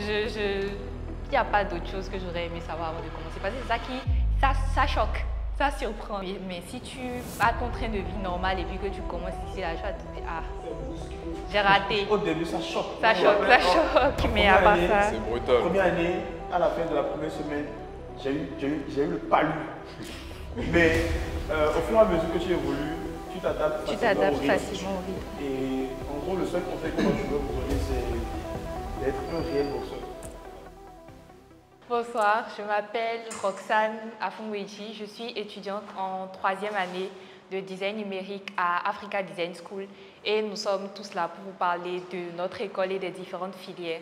Il n'y a pas d'autre chose que j'aurais aimé savoir avant de commencer. Parce que c'est ça qui, ça choque, ça surprend. Mais si tu as ton train de vie normal et puis que tu commences ici, là, tu vas te dire, ah, j'ai raté. Au début, ça choque. Ça choque, mais à part ça. C'est brutal. Première année, à la fin de la première semaine, j'ai eu le palu. Mais au fur et à mesure que tu évolues, tu t'adaptes Facilement au rythme. Et en gros, le seul conseil que moi je veux vous donner, c'est d'être un réel boxeur. Bonsoir, je m'appelle Roxane Afungweji. Je suis étudiante en 3e année de design numérique à Africa Design School et nous sommes tous là pour vous parler de notre école et des différentes filières.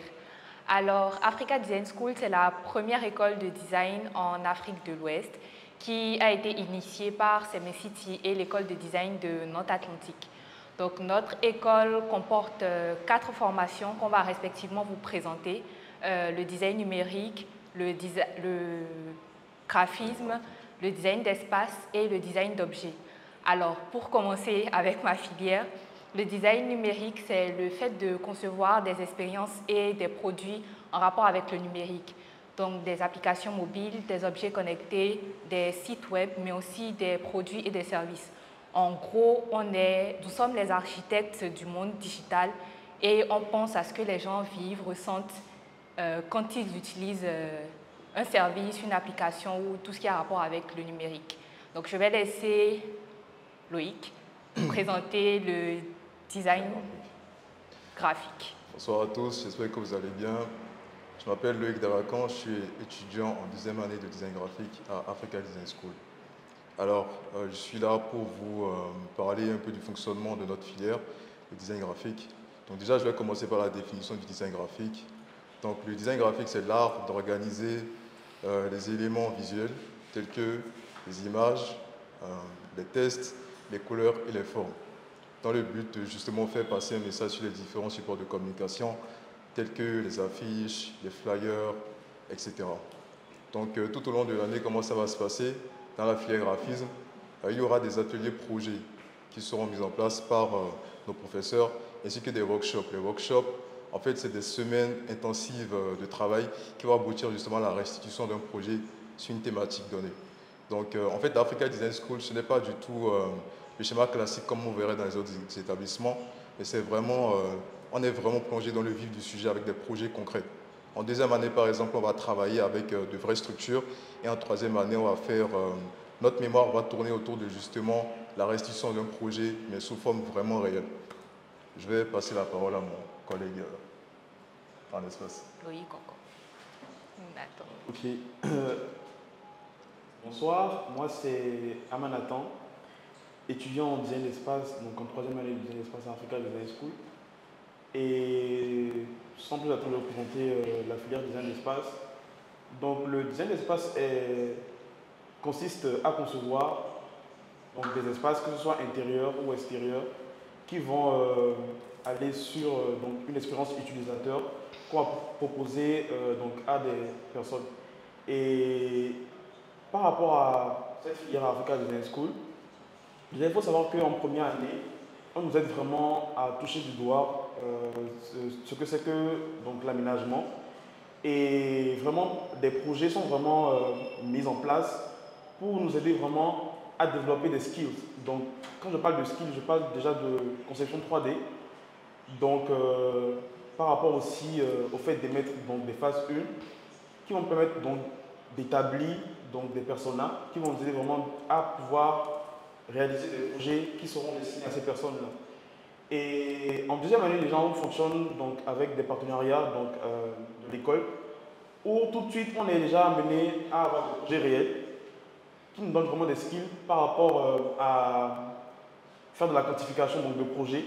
Alors, Africa Design School, c'est la première école de design en Afrique de l'Ouest qui a été initiée par City et l'école de design de Nantes-Atlantique. Donc, notre école comporte 4 formations qu'on va respectivement vous présenter. Le design numérique, le graphisme, le design d'espace et le design d'objets. Alors, pour commencer avec ma filière, le design numérique, c'est le fait de concevoir des expériences et des produits en rapport avec le numérique. Donc, des applications mobiles, des objets connectés, des sites web, mais aussi des produits et des services. En gros, nous sommes les architectes du monde digital et on pense à ce que les gens vivent, ressentent quand ils utilisent un service, une application ou tout ce qui a rapport avec le numérique. Donc, je vais laisser Loïc présenter le design graphique. Bonsoir à tous, j'espère que vous allez bien. Je m'appelle Loïc Davacan, je suis étudiant en 2e année de design graphique à Africa Design School. Alors, je suis là pour vous parler un peu du fonctionnement de notre filière, le design graphique. Donc déjà, je vais commencer par la définition du design graphique. Donc le design graphique, c'est l'art d'organiser les éléments visuels tels que les images, les textes, les couleurs et les formes, dans le but de justement faire passer un message sur les différents supports de communication tels que les affiches, les flyers, etc. Donc tout au long de l'année, comment ça va se passer? Dans la filière graphisme, il y aura des ateliers projets qui seront mis en place par nos professeurs ainsi que des workshops. Les workshops, en fait, c'est des semaines intensives de travail qui vont aboutir justement à la restitution d'un projet sur une thématique donnée. Donc, en fait, l'Africa Design School, ce n'est pas du tout le schéma classique comme on verrait dans les autres établissements, mais c'est vraiment, on est vraiment plongé dans le vif du sujet avec des projets concrets. En 2e année, par exemple, on va travailler avec de vraies structures et en 3e année, on va faire, notre mémoire va tourner autour de justement la restitution d'un projet, mais sous forme vraiment réelle. Je vais passer la parole à mon collègue en espace. Loïc encore. Nathan. Ok. Bonsoir, moi c'est Amanathan, étudiant en design d'espace, donc en 3e année de design d'espace à Africa Design School. Et sans plus attendre de présenter la filière design d'espace. Donc le design d'espace consiste à concevoir donc, des espaces, que ce soit intérieurs ou extérieurs, qui vont aller sur donc, une expérience utilisateur qu'on va proposer donc, à des personnes. Et par rapport à cette filière Africa Design School, il faut savoir qu'en première année, on nous aide vraiment à toucher du doigt ce que c'est que l'aménagement. Et vraiment, des projets sont vraiment mis en place pour nous aider vraiment à développer des skills. Donc, quand je parle de skills, je parle déjà de conception 3D. Donc, par rapport aussi au fait d'émettre des phases 1 qui vont permettre d'établir des personas qui vont nous aider vraiment à pouvoir réaliser des projets qui seront destinés à ces personnes-là. Et en 2e année, les gens fonctionnent avec des partenariats de l'école où tout de suite on est déjà amené à avoir des projets réels qui nous donnent vraiment des skills par rapport à faire de la quantification de projets,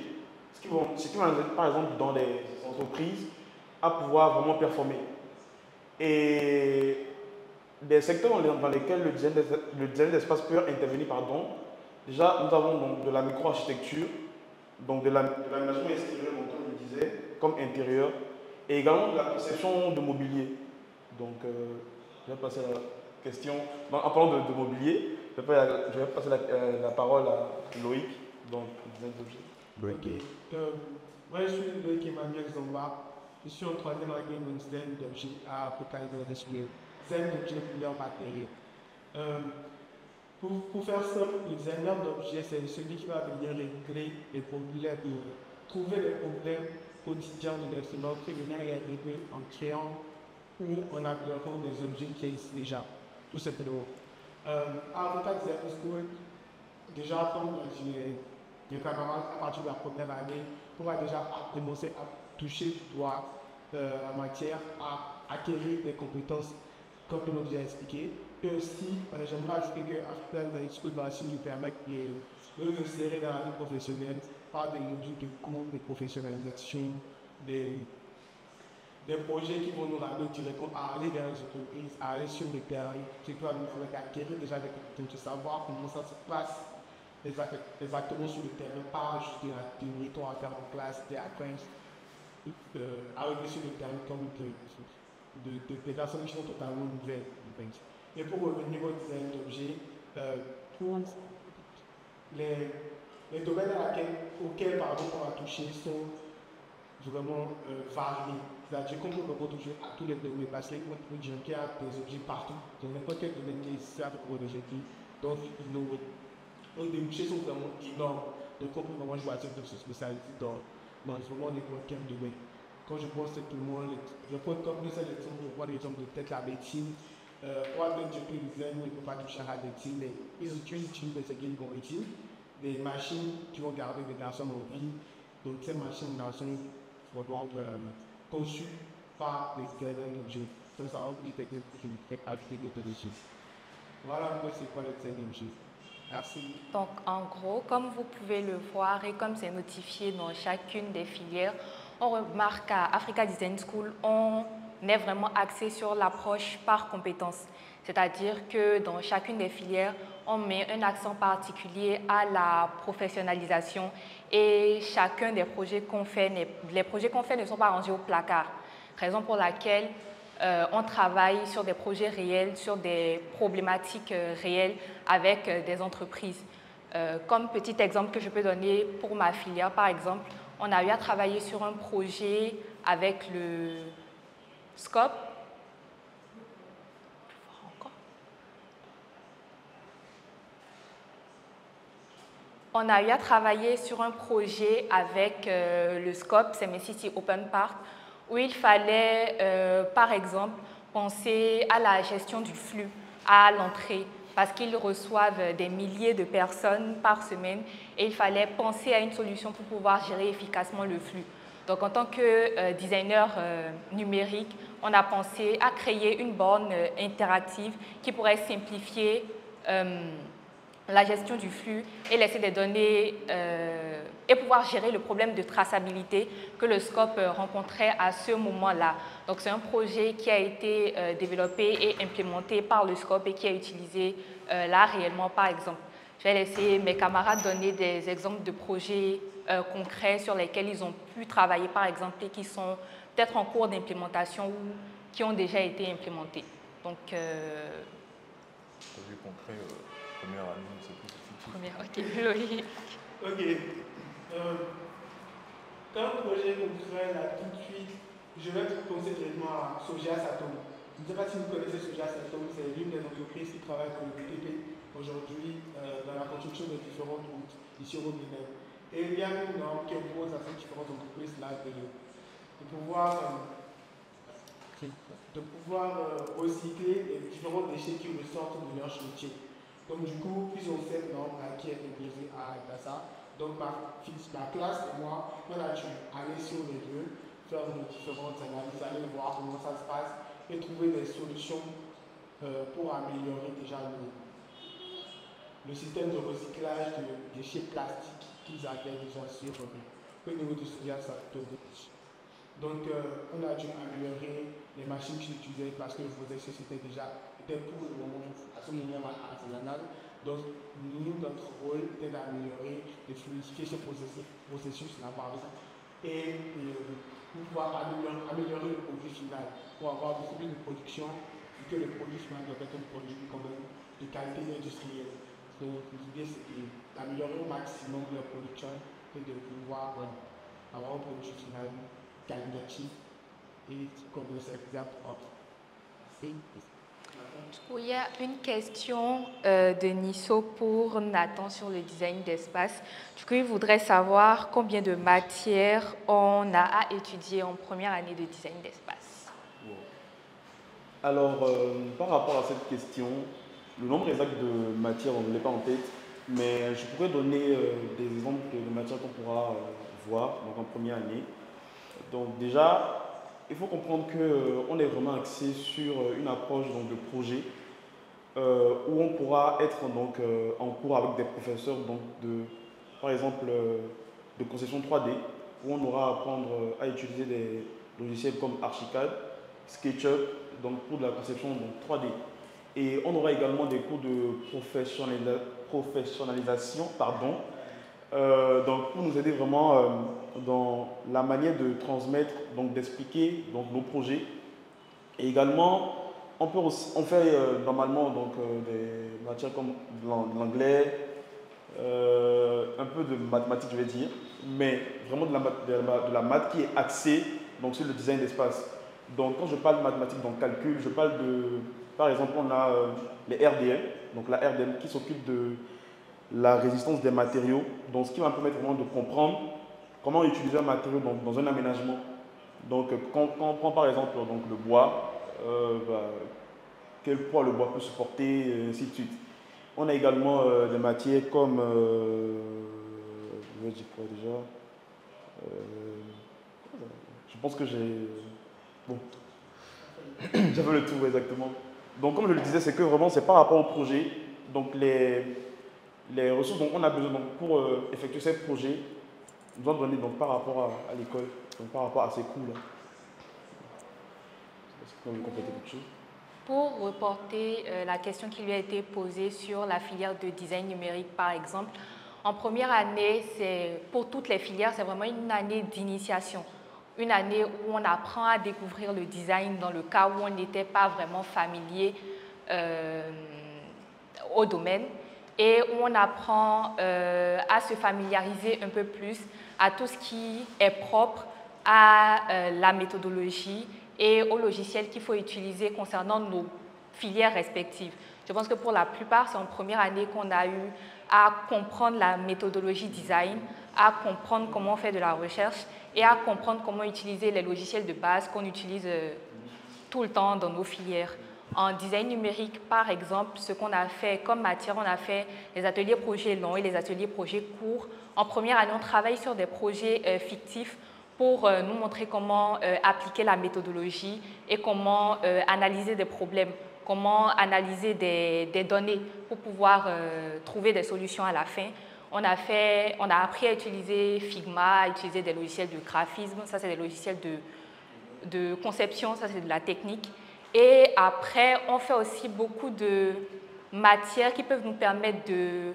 ce qui va nous aider par exemple dans les entreprises à pouvoir vraiment performer. Et des secteurs dans lesquels le design d'espace peut intervenir, déjà nous avons de la micro-architecture, donc de l'aménagement extérieur, comme je le disais, comme intérieur, et également de la conception de mobilier. Donc, je vais passer à la question. Donc, en parlant de mobilier, je vais passer la parole à Loïc, donc design d'objets. Ok. Moi, je suis Loïc Emmanuel Zomba. je suis en troisième année de design d'objets à Africa University. Design d'objets plusieurs matériels. Pour faire simple, le designer d'objets, c'est celui qui va venir régler les problèmes, trouver les problèmes quotidiens de l'être humain, qui venir les régler en créant ou en améliorant des objets qui existent déjà, tout simplement. À Africa Design School, déjà, comme les camarades, à partir de la première année, on va déjà commencer à toucher du doigt la matière, à acquérir des compétences, comme on l'a déjà expliqué. Et aussi, j'aimerais ajouter qu'Africa Design School va aussi nous permettre de nous insérer dans la vie professionnelle par des modules de cours, des professionnalisations, des projets qui vont nous ramener directement à aller vers les entreprises, à aller sur le terrain, qui doit nous permettre d'acquérir déjà des compétences, de savoir comment ça se passe exactement sur le terrain, pas juste de la théorie qu'on va faire en classe, des acquaintances, arriver sur le terrain comme des personnes qui sont totalement nouvelles. Et pour revenir au design d'objets, pour les domaines auxquels on va toucher sont vraiment variés. C'est-à-dire qu'on peut toucher à tous les domaines, parce qu'il y a des objets partout, dans n'importe quel domaine qui servent pour les objets. Donc, les débouchés sont vraiment énormes. Donc, on peut vraiment choisir de se spécialiser dans vraiment n'importe quel domaine. Quand je pense que tout le monde, je prends comme nous, je vois l'exemple de peut-être la médecine. On va dire que les design, ils ne peuvent pas toucher à la médecine, mais ils utilisent des aiguilles qu'on utilise, des machines qui vont garder des personnes en vie. Donc, ces machines sont vraiment conçues par les designers d'objets. Ça va être des techniques qui sont appliquées dessus. Voilà, moi, c'est quoi le design d'objets. Merci. Donc, en gros, comme vous pouvez le voir et comme c'est notifié dans chacune des filières, on remarque qu'à Africa Design School, on est vraiment axé sur l'approche par compétences. C'est-à-dire que dans chacune des filières, on met un accent particulier à la professionnalisation et chacun des projets qu'on fait, les projets qu'on fait ne sont pas rangés au placard. Raison pour laquelle on travaille sur des projets réels, sur des problématiques réelles avec des entreprises. Comme petit exemple que je peux donner pour ma filière, par exemple, on a eu à travailler sur un projet avec le SCOP. On a eu à travailler sur un projet avec le SCOP, c'est City Open Park, où il fallait, par exemple, penser à la gestion du flux à l'entrée, parce qu'ils reçoivent des milliers de personnes par semaine et il fallait penser à une solution pour pouvoir gérer efficacement le flux. Donc, en tant que designer numérique, on a pensé à créer une borne interactive qui pourrait simplifier la gestion du flux et laisser des données et pouvoir gérer le problème de traçabilité que le SCOP rencontrait à ce moment-là. Donc, c'est un projet qui a été développé et implémenté par le SCOP et qui est utilisé là réellement, par exemple. Je vais laisser mes camarades donner des exemples de projets concrets sur lesquels ils ont pu travailler, par exemple, et qui sont peut-être en cours d'implémentation ou qui ont déjà été implémentés. Donc, projet concret, première année, c'est plus fictif. Première, ok, Loïc. Ok. Quand le projet concret, là, tout de suite, je vais penser directement à Soja Satom. Je ne sais pas si vous connaissez Soja Satom, c'est l'une des entreprises qui travaille pour le BTP aujourd'hui dans la construction de différentes routes ici au Bénin. Et il y a une norme qui impose à ces différentes entreprises-là de pouvoir recycler les différents déchets qui ressortent de leur chantier. Donc du coup, ils ont cette norme-là qui est imposée à ça. Donc ma classe et moi, on a dû aller sur les lieux, faire nos différentes analyses, aller voir comment ça se passe et trouver des solutions pour améliorer déjà le système de recyclage de déchets plastiques qu'ils avaient déjà sur au niveau du Soja Satom. Donc, on a dû améliorer les machines qu'ils utilisaient parce que le processus était pour le moment, à ce moment artisanal. Donc, notre rôle était d'améliorer et fluidifier ce processus-là, par exemple, et pour pouvoir améliorer le produit final, pour avoir beaucoup plus de production et que le produit final doit être un produit quand même de qualité industrielle. Donc, l'idée, c'est d'améliorer au maximum leur production et de pouvoir avoir un produit final qualitatif et comme le secteur propre. Il y a une question de Nisso pour Nathan sur le design d'espace. Du coup, il voudrait savoir combien de matières on a à étudier en première année de design d'espace. Wow. Alors, par rapport à cette question, le nombre exact de matières, on ne l'ai pas en tête, mais je pourrais donner des exemples de matières qu'on pourra voir donc en première année. Donc déjà, il faut comprendre qu'on est vraiment axé sur une approche donc, de projet où on pourra être donc, en cours avec des professeurs donc, par exemple de conception 3D, où on aura à apprendre à utiliser des logiciels comme Archicad, SketchUp, donc pour de la conception donc, 3D. Et on aura également des cours de professionnalisation, donc pour nous aider vraiment dans la manière de transmettre, donc d'expliquer donc, nos projets. Et également, on fait normalement donc, des matières comme de l'anglais, un peu de mathématiques je vais dire, mais vraiment de la maths qui est axée donc, sur le design d'espace. Donc quand je parle de mathématiques, donc calcul, je parle de, par exemple, on a les RDM, donc la RDM qui s'occupe de la résistance des matériaux, donc ce qui va me permettre vraiment de comprendre comment utiliser un matériau dans un aménagement. Donc quand on prend par exemple donc, le bois, quel poids le bois peut supporter, et ainsi de suite. On a également des matières comme, je vais dire quoi déjà, je pense que j'ai, bon, j'avais le tout exactement. Donc comme je le disais, c'est que vraiment c'est par rapport au projet, donc les ressources dont on a besoin donc, pour effectuer ces projets, nous doivent donner donc, par rapport à l'école, donc par rapport à ces coûts-là. Est-ce qu'on veut compléter quelque chose? Pour reporter la question qui lui a été posée sur la filière de design numérique, par exemple, en première année, pour toutes les filières, c'est vraiment une année d'initiation. Une année où on apprend à découvrir le design dans le cas où on n'était pas vraiment familier au domaine et où on apprend à se familiariser un peu plus à tout ce qui est propre à la méthodologie et aux logiciels qu'il faut utiliser concernant nos filières respectives. Je pense que pour la plupart, c'est en première année qu'on a eu à comprendre la méthodologie design, à comprendre comment on fait de la recherche et à comprendre comment utiliser les logiciels de base qu'on utilise tout le temps dans nos filières. En design numérique, par exemple, ce qu'on a fait comme matière, on a fait les ateliers projets longs et les ateliers projets courts. En première année, on travaille sur des projets fictifs pour nous montrer comment appliquer la méthodologie et comment analyser des problèmes, comment analyser des données pour pouvoir trouver des solutions à la fin. On a appris à utiliser Figma, à utiliser des logiciels de graphisme, ça c'est des logiciels de conception, ça c'est de la technique. Et après, on fait aussi beaucoup de matières qui peuvent nous permettre de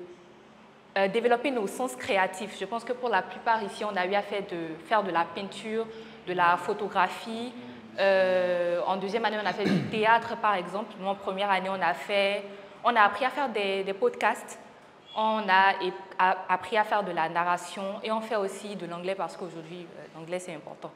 développer nos sens créatifs. Je pense que pour la plupart ici, on a eu à faire de la peinture, de la photographie. En deuxième année, on a fait du théâtre, par exemple. Nous, en première année, on a appris à faire des podcasts. On a appris à faire de la narration et on fait aussi de l'anglais parce qu'aujourd'hui, l'anglais, c'est important.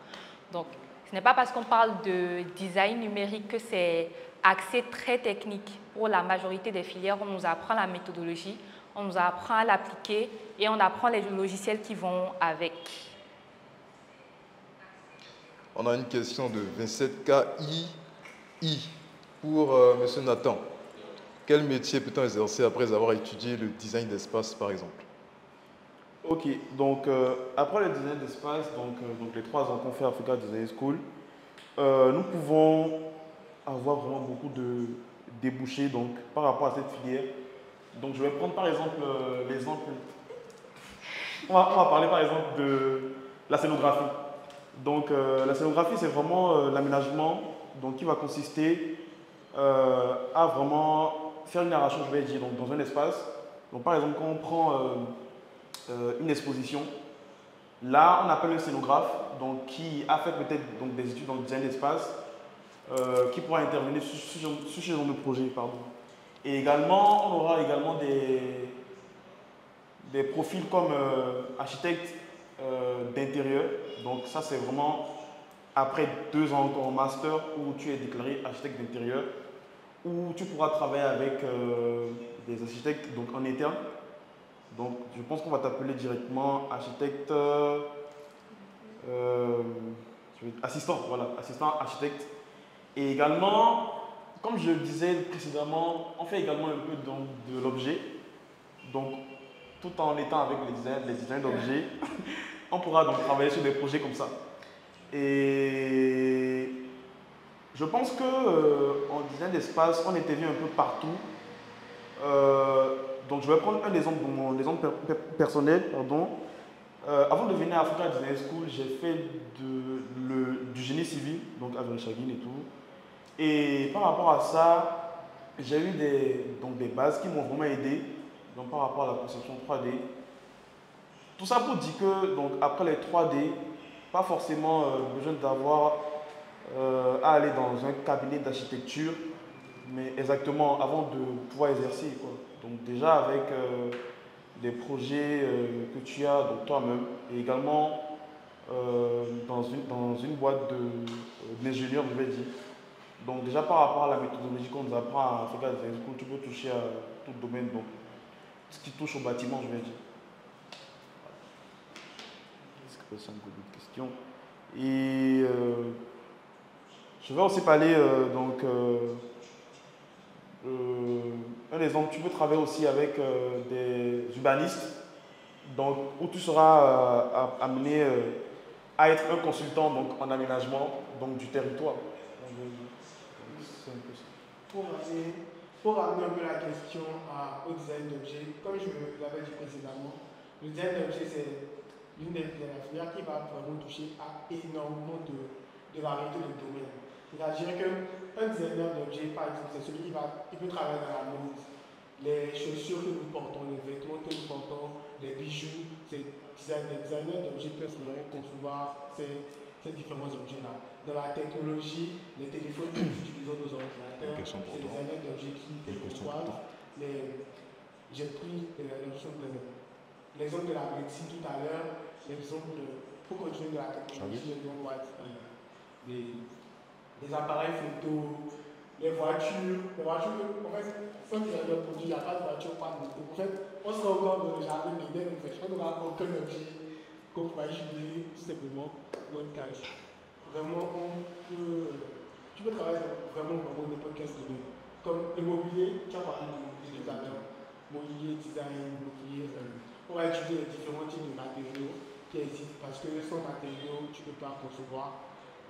Donc, ce n'est pas parce qu'on parle de design numérique que c'est axé très technique. Pour la majorité des filières, on nous apprend la méthodologie, on nous apprend à l'appliquer et on apprend les logiciels qui vont avec. On a une question de 27KI pour M. Nathan. Quel métier peut-on exercer après avoir étudié le design d'espace, par exemple? Ok, donc après le design d'espace, donc les 3 ans qu'on fait à Africa Design School, nous pouvons avoir vraiment beaucoup de débouchés donc, par rapport à cette filière. Donc je vais prendre par exemple l'exemple, on va parler par exemple de la scénographie. Donc la scénographie c'est vraiment l'aménagement qui va consister à vraiment faire une narration, je vais dire, donc, dans un espace. Donc par exemple quand on prend une exposition, là on appelle un scénographe donc, qui a fait peut-être des études dans le design d'espace, qui pourra intervenir sur ce genre de projet. Pardon. Et également, on aura également des profils comme architecte d'intérieur. Donc ça, c'est vraiment après 2 ans encore en master où tu es déclaré architecte d'intérieur, où tu pourras travailler avec des architectes donc en interne. Donc je pense qu'on va t'appeler directement architecte, assistant, voilà, assistant architecte. Et également, comme je le disais précédemment, on fait également un peu de l'objet. Donc tout en étant avec les designs d'objets, on pourra donc travailler sur des projets comme ça. Et je pense qu'en design d'espace, on était vu un peu partout. Donc je vais prendre un exemple, mon exemple personnel. Pardon. Avant de venir à Africa Design School, j'ai fait du génie civil, donc à Vereshagin et tout. Et par rapport à ça, j'ai eu des bases qui m'ont vraiment aidé donc par rapport à la conception 3D. Tout ça pour dire que donc, après les 3D, pas forcément besoin d'avoir à aller dans un cabinet d'architecture, mais exactement avant de pouvoir exercer, quoi. Donc déjà avec des projets que tu as donc toi-même et également dans une boîte d'ingénieurs, je vais dire. Donc déjà par rapport à la méthodologie qu'on nous apprend à Africa Design School, tu peux toucher à tout domaine, donc ce qui touche au bâtiment, je vais dire. Est-ce que c'est une question? Et je vais aussi parler un exemple, tu peux travailler aussi avec des urbanistes, donc, où tu seras amené à être un consultant donc, en aménagement donc, du territoire. Pour ramener un peu la question au design d'objets, comme je l'avais dit précédemment, le design d'objets c'est l'une des filières qui va vraiment toucher à énormément de variétés de domaines. C'est-à-dire qu'un designer d'objets, par exemple, c'est celui qui peut travailler dans la mode, les chaussures que nous portons, les vêtements que nous portons, les bijoux, les designers d'objets peuvent concevoir ces différents objets-là. Dans la technologie, les téléphones que nous utilisons, nos ordinateurs, c'est des designers d'objets qui les conçoivent. J'ai pris l'exemple de la médecine tout à l'heure, pour continuer de la technologie, des appareils photo, les voitures, en fait, sans designer produit, il n'y a pas de voiture, pas de moto. En fait, on sera encore dans le jardin d'Éden, en fait, on n'aura aucun objet qu'on pourra jubiler tout simplement dans une case. Vraiment, tu peux travailler vraiment n'importe quel domaine. Comme le mobilier, tu as parlé de mobilier tout à l'heure. Mobilier, design, mobilier, on va étudier les différents types de matériaux qui existent parce que sans matériaux, tu ne peux pas concevoir.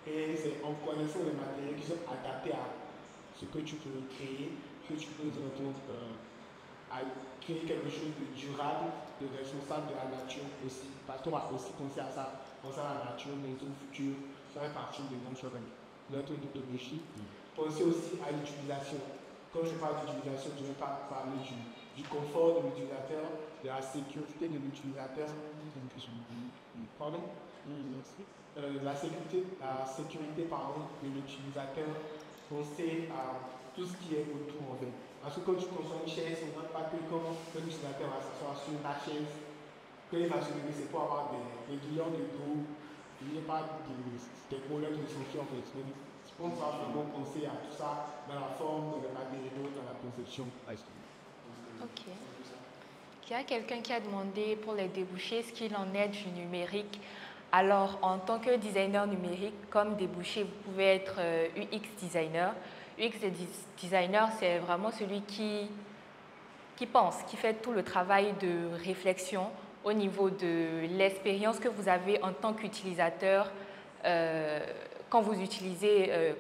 Et c'est en connaissant les matériaux qui sont adaptés à ce que tu peux créer, que tu peux à créer quelque chose de durable, de responsable de la nature aussi. Parce qu'on va aussi penser à ça, penser à la nature, mais dans le futur, ça fait partie de notre méthodologie. Penser aussi à l'utilisation. Quand je parle d'utilisation, je ne vais pas parler du confort de l'utilisateur, de la sécurité de l'utilisateur. Pardon? La sécurité de l'utilisateur, penser à tout ce qui est autour en fait. Parce que quand tu consommes une chaise, on ne voit pas que quand l'utilisateur va s'asseoir sur la chaise, quand il va se lever, c'est pour avoir des douleurs de dos, il n'y a pas des problèmes de santé en fait. Je pense qu'on va vraiment penser à tout ça dans la forme, dans les matériaux, dans la conception. Ok. Il y a quelqu'un qui a demandé pour les débouchés ce qu'il en est du numérique. Alors, en tant que designer numérique, comme débouché, vous pouvez être UX designer. UX designer, c'est vraiment celui qui pense, qui fait tout le travail de réflexion au niveau de l'expérience que vous avez en tant qu'utilisateur quand vous utilisez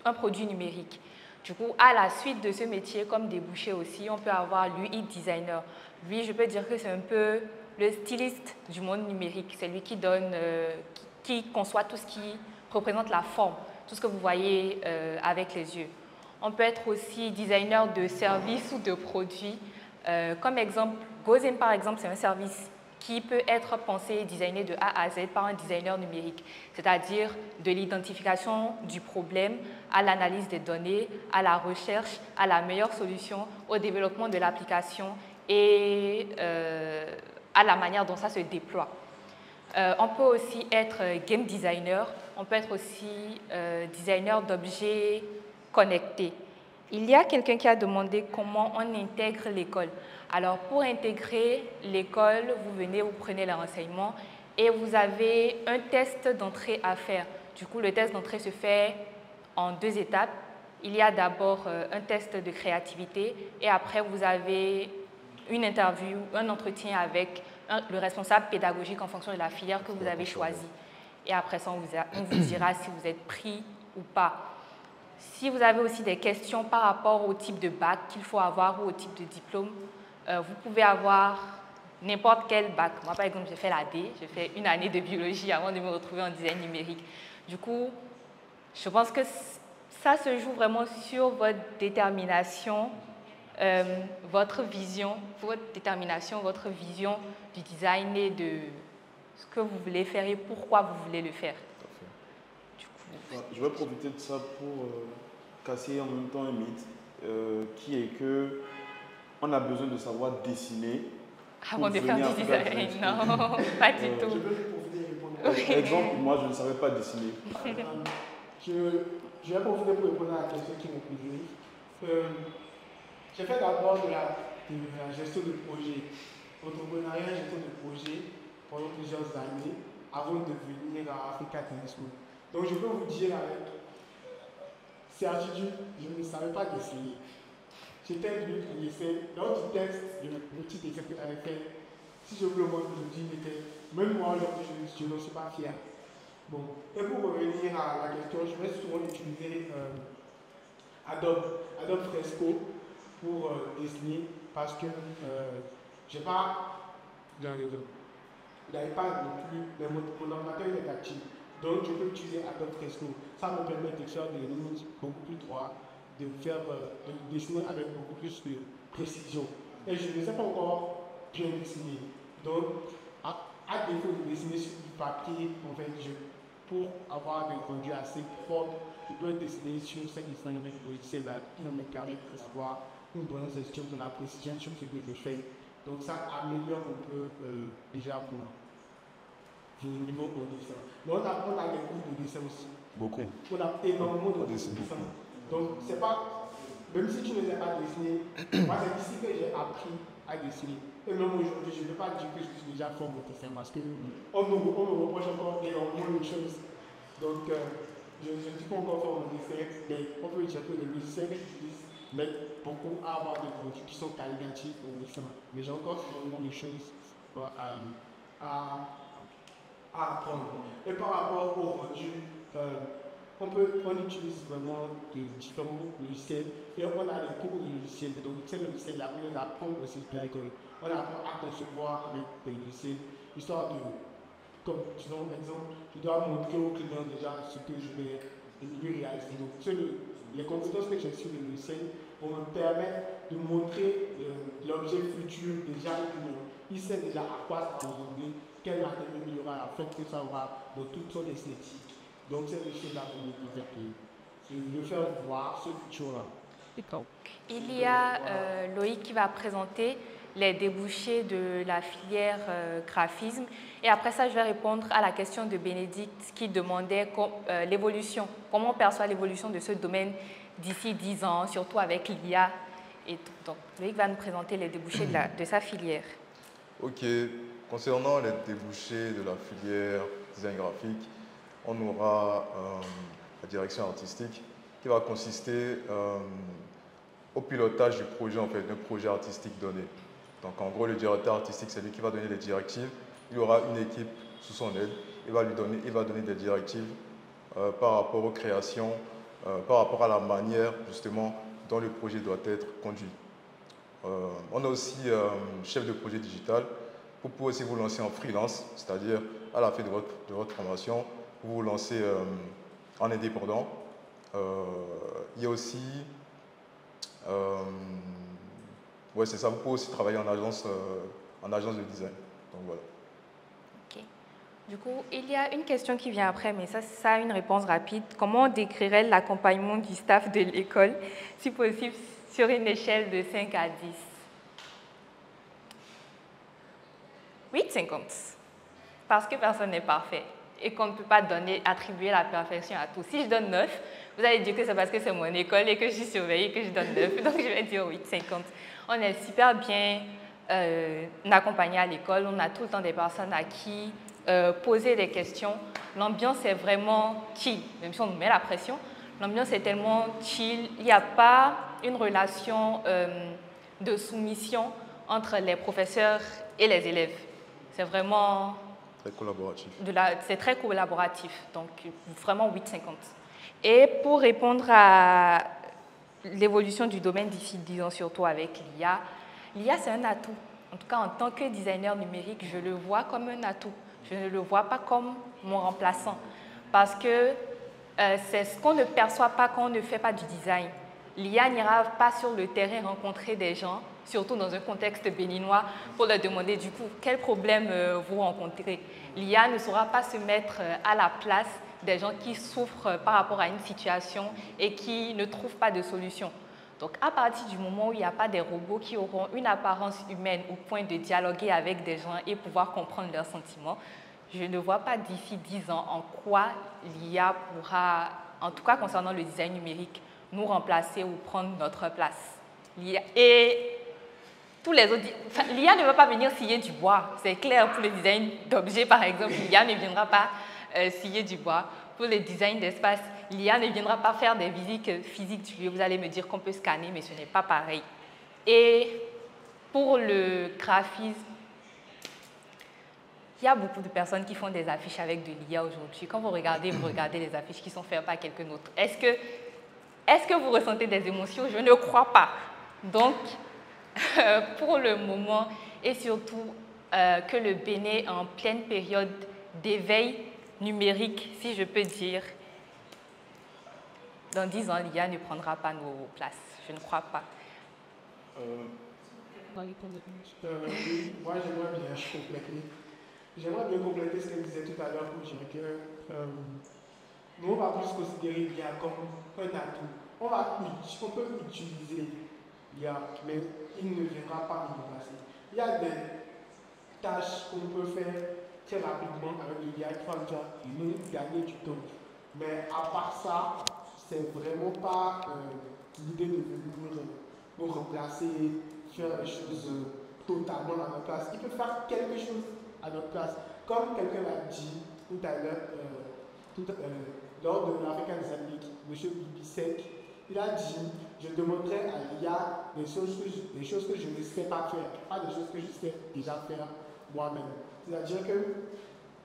un produit numérique. Du coup, à la suite de ce métier, comme débouché aussi, on peut avoir l'UX designer. Lui, je peux dire que c'est un peu le styliste du monde numérique. C'est lui qui conçoit tout ce qui représente la forme, tout ce que vous voyez avec les yeux. On peut être aussi designer de services ou de produits. Comme exemple, Gozem par exemple, c'est un service qui peut être pensé et designé de A à Z par un designer numérique, c'est-à-dire de l'identification du problème à l'analyse des données, à la recherche, à la meilleure solution, au développement de l'application et à la manière dont ça se déploie. On peut aussi être game designer, on peut être aussi designer d'objets connectés. Il y a quelqu'un qui a demandé comment on intègre l'école. Alors, pour intégrer l'école, vous venez, vous prenez les renseignements et vous avez un test d'entrée à faire. Du coup, le test d'entrée se fait en 2 étapes. Il y a d'abord un test de créativité et après, vous avez une interview, un entretien avec le responsable pédagogique en fonction de la filière que vous avez choisie. Et après ça, on vous dira si vous êtes pris ou pas. Si vous avez aussi des questions par rapport au type de bac qu'il faut avoir ou au type de diplôme, vous pouvez avoir n'importe quel bac. Moi, par exemple, j'ai fait la D, j'ai fait 1 année de biologie avant de me retrouver en design numérique. Du coup, je pense que ça se joue vraiment sur votre détermination, votre vision du design et de ce que vous voulez faire et pourquoi vous voulez le faire. Du coup, je vais profiter de ça pour casser en même temps un mythe qui est que on a besoin de savoir dessiner avant de faire du design. Non, pas du tout. Je peux profiter et répondre. Exemple, moi je ne savais pas dessiner. Je vais profiter pour répondre à la question qui m'est posée. J'ai fait d'abord de la gestion de projet, entrepreneuriat, gestion de projet pendant plusieurs années avant de venir à Africa Design School. Donc je peux vous dire avec certitude, je ne savais pas dessiner. J'étais venu au lycée, dans le texte, le petit dessin que j'avais fait, si je vous le montre aujourd'hui, même moi aujourd'hui, je n'en suis pas fier. Bon, et pour revenir à la question, je vais souvent utiliser Adobe Fresco pour dessiner parce que je n'avais pas non plus mon ordinateur est actif. Donc je peux utiliser Adobe Fresco. Ça me permet de faire des lignes beaucoup plus droites, de dessiner avec beaucoup plus de précision. Et je ne sais pas encore bien dessiner. Donc, à défaut de dessiner sur du papier, en fait, pour avoir des conduits assez forts, je dois dessiner sur ces dessins avec le logiciel-là qui me permet d'avoir une bonne gestion de la précision sur ce que je fais. Donc, ça améliore un peu déjà pour le niveau de dessin. Mais on a des cours de dessin aussi. Beaucoup. On a énormément de cours de dessin. Donc, c'est pas. Même si tu ne les as pas dessinés, moi, c'est ici que j'ai appris à dessiner. Et même aujourd'hui, je ne veux pas dire que je suis déjà fort de dessin parce qu'on me reproche encore énormément de choses. Donc, je ne suis pas encore fort de dessin, mais on peut dire que les logiciels que j'utilise m'aident beaucoup à avoir des produits qui sont qualitatifs au dessin. Mais j'ai encore énormément de choses à apprendre. Et par rapport au rendu, on utilise vraiment des différents logiciels et on a des cours de logiciels. Donc, ces logiciels-là, on les apprend aussi à l'école. On apprend à concevoir avec des logiciels, histoire de, comme disons par exemple, je dois montrer au client déjà ce que je vais lui réaliser. Donc, les compétences que j'ai sur le logiciel vont me permettre de montrer l'objet futur déjà au client. Il sait déjà à quoi ça va ressembler, quel matériel il y aura, afin que ça aura dans toute son esthétique. Donc, c'est des choses-là pour nous de faire voir ce futur-là. Il y a Loïc qui va présenter les débouchés de la filière graphisme. Et après ça, je vais répondre à la question de Bénédicte qui demandait l'évolution. Comment on perçoit l'évolution de ce domaine d'ici 10 ans, surtout avec l'IA et tout. Donc, Loïc va nous présenter les débouchés de sa filière. Ok. Concernant les débouchés de la filière design graphique, on aura la direction artistique qui va consister au pilotage du projet, en fait, d'un projet artistique donné. Donc en gros, le directeur artistique, c'est lui qui va donner les directives. Il aura une équipe sous son aide. Il va donner des directives par rapport aux créations, par rapport à la manière justement dont le projet doit être conduit. On a aussi chef de projet digital. Vous pouvez aussi vous lancer en freelance, c'est-à-dire à la fin de votre formation, vous vous lancez en indépendant. Il y a aussi, ouais, c'est ça, vous pouvez aussi travailler en agence de design. Donc voilà. Ok. Du coup, il y a une question qui vient après, mais ça a une réponse rapide. Comment on décrirait l'accompagnement du staff de l'école, si possible, sur une échelle de 5 à 10? 8,50. parce que personne n'est parfait et qu'on ne peut pas attribuer la perfection à tous. Si je donne 9, vous allez dire que c'est parce que c'est mon école et que je suis surveillée que je donne 9. Donc je vais dire 8,50. On est super bien accompagné à l'école. On a tout le temps des personnes à qui poser des questions. L'ambiance est vraiment chill, même si on nous met la pression. L'ambiance est tellement chill. Il n'y a pas une relation de soumission entre les professeurs et les élèves. C'est vraiment... Très collaboratif. C'est très collaboratif, donc vraiment 8,50. Et pour répondre à l'évolution du domaine d'ici 10 ans, surtout avec l'IA, l'IA c'est un atout. En tout cas, en tant que designer numérique, je le vois comme un atout. Je ne le vois pas comme mon remplaçant. Parce que c'est ce qu'on ne perçoit pas quand on ne fait pas du design. L'IA n'ira pas sur le terrain rencontrer des gens, surtout dans un contexte béninois, pour leur demander du coup quel problème vous rencontrez. L'IA ne saura pas se mettre à la place des gens qui souffrent par rapport à une situation et qui ne trouvent pas de solution. Donc à partir du moment où il n'y a pas des robots qui auront une apparence humaine au point de dialoguer avec des gens et pouvoir comprendre leurs sentiments, je ne vois pas d'ici 10 ans en quoi l'IA pourra, en tout cas concernant le design numérique, nous remplacer ou prendre notre place. Et tous les autres, l'IA ne va pas venir scier du bois, c'est clair. Pour le design d'objets, par exemple, l'IA ne viendra pas scier du bois. Pour le design d'espace, l'IA ne viendra pas faire des visites physiques du lieu. Vous allez me dire qu'on peut scanner, mais ce n'est pas pareil. Et pour le graphisme, il y a beaucoup de personnes qui font des affiches avec de l'IA aujourd'hui. Quand vous regardez les affiches qui sont faites par quelqu'un d'autre. Est-ce que vous ressentez des émotions? Je ne crois pas. Donc, pour le moment, et surtout que le Bénin est en pleine période d'éveil numérique, si je peux dire, dans 10 ans, l'IA ne prendra pas nos places. Je ne crois pas. Oui, moi j'aimerais bien compléter. J'aimerais bien compléter ce qu'elle disait tout à l'heure pour dire que nous, on va plus considérer l'IA comme un atout. On peut utiliser l'IA, mais il ne viendra pas nous remplacer. Il y a des tâches qu'on peut faire très rapidement avec l'IA qui vont nous gagner du temps. Mais à part ça, c'est vraiment pas l'idée de venir nous remplacer, faire des choses totalement à notre place. Il peut faire quelque chose à notre place. Comme quelqu'un l'a dit tout à l'heure, lors de l'African Design Week, M. Bibisek, il a dit, je demanderai à l'IA des choses que je ne sais pas faire, pas des choses que je sais déjà faire moi-même. C'est-à-dire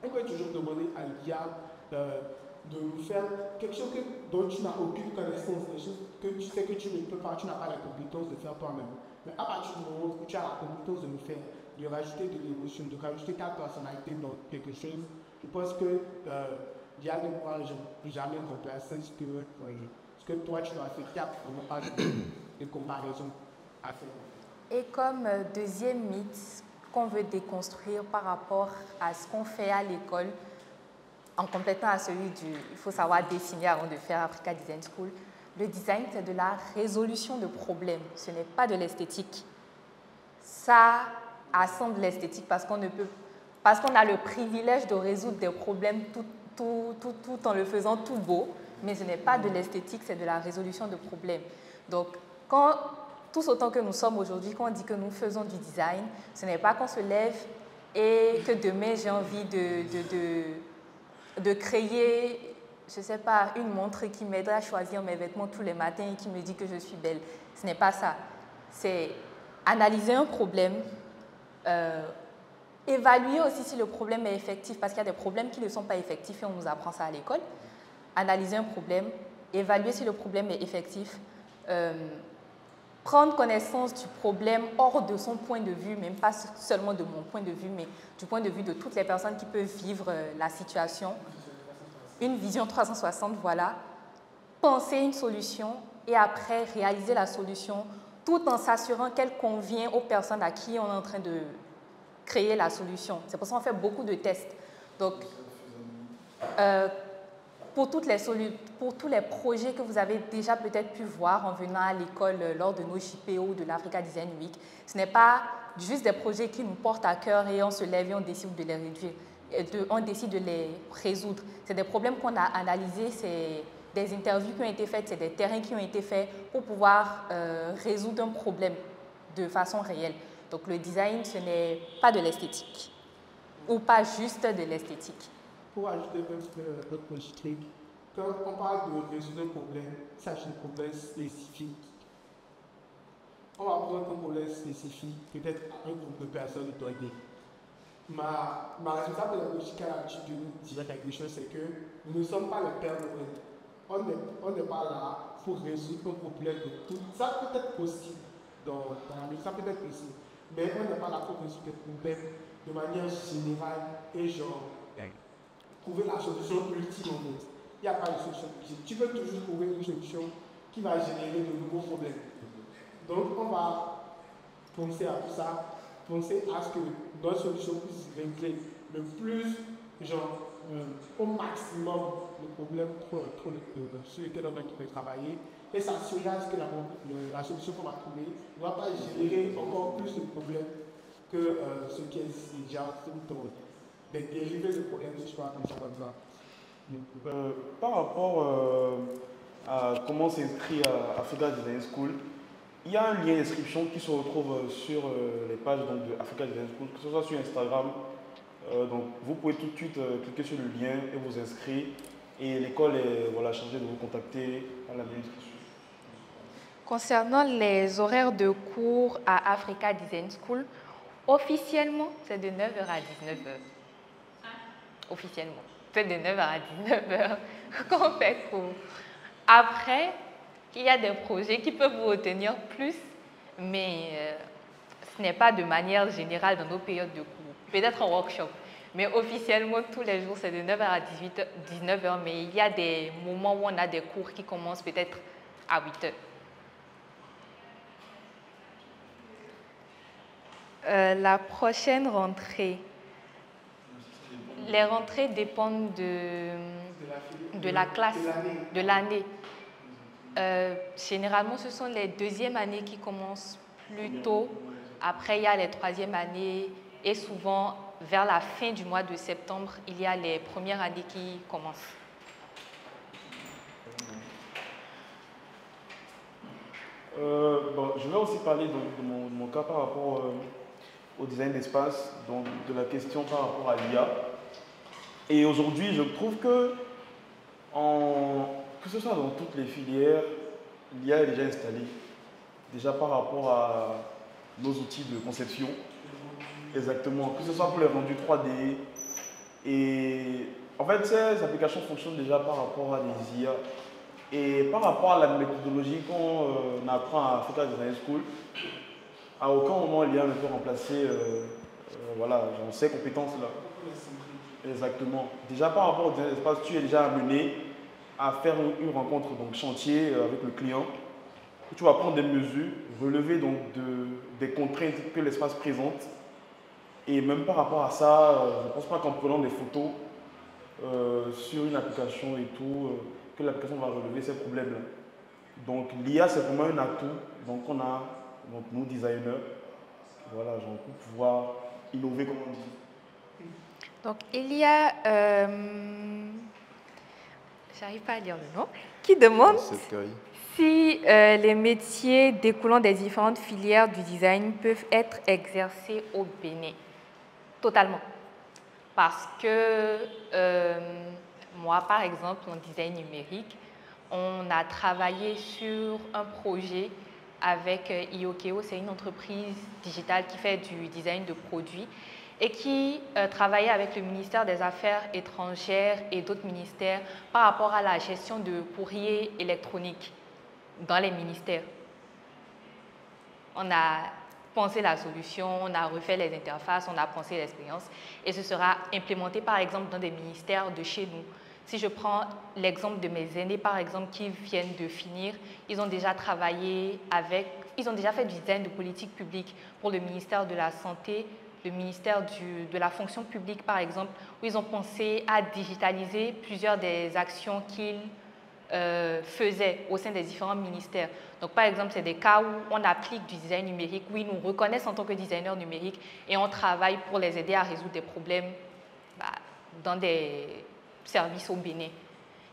qu'on peut toujours demander à l'IA de nous faire quelque chose dont tu n'as aucune connaissance, des choses que tu sais que tu ne peux pas, tu n'as pas la compétence de faire toi-même. Mais à partir du moment où tu as la compétence de le faire, de rajouter de l'émotion, de rajouter ta personnalité dans quelque chose, je pense que l'IA ne pourra jamais remplacer ce que toi tu dois faire. Il n'y a vraiment pas de comparaison à faire. Et comme deuxième mythe qu'on veut déconstruire par rapport à ce qu'on fait à l'école, en complétant à celui du « il faut savoir dessiner avant de faire Africa Design School », le design, c'est de la résolution de problèmes, ce n'est pas de l'esthétique. Ça assemble l'esthétique parce qu'on a le privilège de résoudre des problèmes tout en le faisant tout beau, mais ce n'est pas de l'esthétique, c'est de la résolution de problèmes. Donc, tous autant que nous sommes aujourd'hui, quand on dit que nous faisons du design, ce n'est pas qu'on se lève et que demain j'ai envie de créer, je ne sais pas, une montre qui m'aiderait à choisir mes vêtements tous les matins et qui me dit que je suis belle. Ce n'est pas ça. C'est analyser un problème, évaluer aussi si le problème est effectif, parce qu'il y a des problèmes qui ne sont pas effectifs et on nous apprend ça à l'école. Analyser un problème, évaluer si le problème est effectif, prendre connaissance du problème hors de son point de vue, même pas seulement de mon point de vue, mais du point de vue de toutes les personnes qui peuvent vivre la situation. Une vision 360, voilà. Penser une solution et après réaliser la solution tout en s'assurant qu'elle convient aux personnes à qui on est en train de créer la solution. C'est pour ça qu'on fait beaucoup de tests. Donc, pour tous les projets que vous avez déjà peut-être pu voir en venant à l'école lors de nos JPO de l'Africa Design Week, ce n'est pas juste des projets qui nous portent à cœur et on se lève et on décide de les réduire. on décide de les résoudre. C'est des problèmes qu'on a analysés, c'est des interviews qui ont été faites, c'est des terrains qui ont été faits pour pouvoir résoudre un problème de façon réelle. Donc le design, ce n'est pas de l'esthétique, ou pas juste de l'esthétique. Pour ajouter un peu de truc, quand on parle de résoudre un problème, c'est un problème spécifique. On va prendre un problème spécifique, peut-être un groupe de personnes autorités. Ma responsable pédagogique a l'habitude de nous dire quelque chose, c'est que nous ne sommes pas le Père Noël. On n'est pas là pour résoudre un problème de tout. Ça peut être possible dans la vie, ça peut être possible. Mais on n'est pas là pour résoudre des problèmes de manière générale et genre trouver la solution ultime en fait. Il n'y a pas de solution ultime. Tu peux toujours trouver une solution qui va générer de nouveaux problèmes. Donc on va penser à tout ça, penser à ce que notre solution puisse régler le plus, genre au maximum le problème sur lequel on va travailler et s'assurer à ce que la solution qu'on va trouver ne va pas générer encore plus de problèmes que ce qui existe déjà des dérivés de problèmes, je crois, comme ça. Par rapport à comment s'inscrire à Africa Design School, il y a un lien d'inscription qui se retrouve sur les pages donc, de Africa Design School, que ce soit sur Instagram. Donc vous pouvez tout de suite cliquer sur le lien et vous inscrire. Et l'école est voilà, chargée de vous contacter à la même inscription. Concernant les horaires de cours à Africa Design School, officiellement, c'est de 9h à 19h. Officiellement, c'est de 9h à 19h qu'on fait cours. Après, il y a des projets qui peuvent vous retenir plus, mais ce n'est pas de manière générale dans nos périodes de cours. Peut-être en workshop, mais officiellement, tous les jours, c'est de 9h à 19h, mais il y a des moments où on a des cours qui commencent peut-être à 8h. La prochaine rentrée, les rentrées dépendent de la classe, de l'année. Généralement, ce sont les deuxièmes années qui commencent plus tôt. Après, il y a les troisièmes années et souvent, vers la fin du mois de septembre, il y a les premières années qui commencent. Je vais aussi parler de mon cas par rapport au design d'espace, donc de la question par rapport à l'IA. Et aujourd'hui, je trouve que ce soit dans toutes les filières, l'IA est déjà installée. Déjà par rapport à nos outils de conception, exactement, que ce soit pour les rendus 3D. Et en fait, ces applications fonctionnent déjà par rapport à des IA. Et par rapport à la méthodologie qu'on apprend à Africa Design School, à aucun moment l'IA ne peut remplacer voilà, ces compétences-là. Exactement. Déjà par rapport au design d'espace, tu es déjà amené à faire une rencontre donc chantier avec le client. Tu vas prendre des mesures, relever donc des contraintes que l'espace présente. Et même par rapport à ça, je ne pense pas qu'en prenant des photos sur une application et tout, que l'application va relever ces problèmes-là. Donc l'IA, c'est vraiment un atout. Donc on a, donc, nous designers, voilà, genre, pour pouvoir innover comme on dit. Donc il y a, j'arrive pas à lire le nom, qui demande si les métiers découlant des différentes filières du design peuvent être exercés au Bénin. Totalement. Parce que moi, par exemple, en design numérique, on a travaillé sur un projet avec Iokeo, c'est une entreprise digitale qui fait du design de produits et qui travaillait avec le ministère des Affaires étrangères et d'autres ministères par rapport à la gestion de courrier électronique dans les ministères. On a pensé la solution, on a refait les interfaces, on a pensé l'expérience et ce sera implémenté par exemple dans des ministères de chez nous. Si je prends l'exemple de mes aînés par exemple qui viennent de finir, ils ont déjà travaillé avec, ils ont déjà fait du design de politique publique pour le ministère de la Santé, le ministère de la fonction publique par exemple, où ils ont pensé à digitaliser plusieurs des actions qu'ils faisaient au sein des différents ministères. Donc par exemple, c'est des cas où on applique du design numérique, où ils nous reconnaissent en tant que designers numériques et on travaille pour les aider à résoudre des problèmes dans des services au Bénin.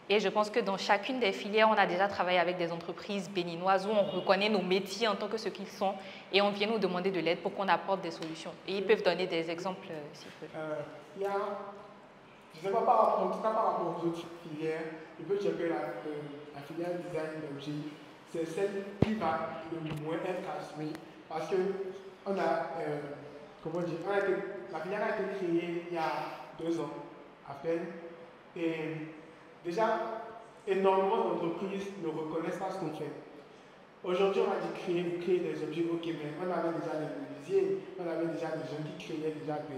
Et je pense que dans chacune des filières, on a déjà travaillé avec des entreprises béninoises où on reconnaît nos métiers en tant que ce qu'ils sont et on vient nous demander de l'aide pour qu'on apporte des solutions. Et ils peuvent donner des exemples s'ils peuvent. Il y a, je ne sais pas par rapport, en tout cas par rapport aux autres filières, je peux dire que la filière design d'objets, c'est celle qui va le moins être assumée parce que on a, comment dire, la filière a été créée il y a 2 ans à peine et déjà énormément d'entreprises ne reconnaissent pas ce qu'on fait. Aujourd'hui, on a dit créer des objets, ok, mais on avait déjà des menuisiers, on avait déjà des gens qui créaient déjà du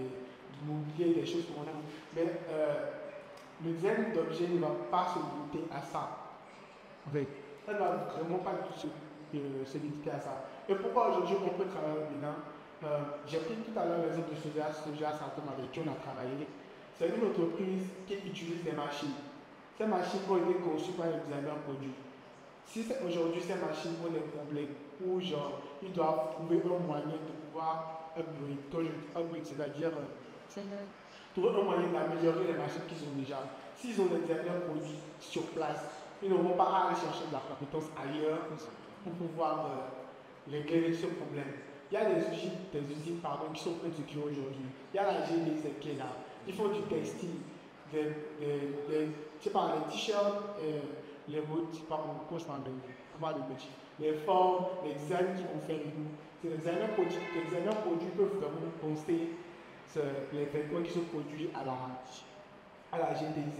mobilier, des choses pour nous. Mais le design d'objets ne va pas se limiter à ça. En fait, ça ne va vraiment pas se limiter à ça. Et pourquoi aujourd'hui on peut travailler au Bénin? J'ai pris tout à l'heure l'exemple de Soja Sartom avec qui on a travaillé. C'est une entreprise qui utilise des machines. Ces machines ont été conçues par les designers produits. Si aujourd'hui ces machines ont des problèmes, ou genre, ils doivent trouver un moyen de pouvoir upgrade, c'est-à-dire trouver un moyen d'améliorer les machines qu'ils ont déjà. S'ils ont des designers produits sur place, ils n'auront pas à aller chercher de la compétence ailleurs pour pouvoir régler ce problème. Il y a des usines qui sont près de Kyo aujourd'hui. Il y a la GDC qui est là. Ils font du textile, des t-shirts, les motifs, les formes, les designs qui vont faire et tout. Les designers produits peuvent vraiment penser les vêtements qui sont produits à la GDZ.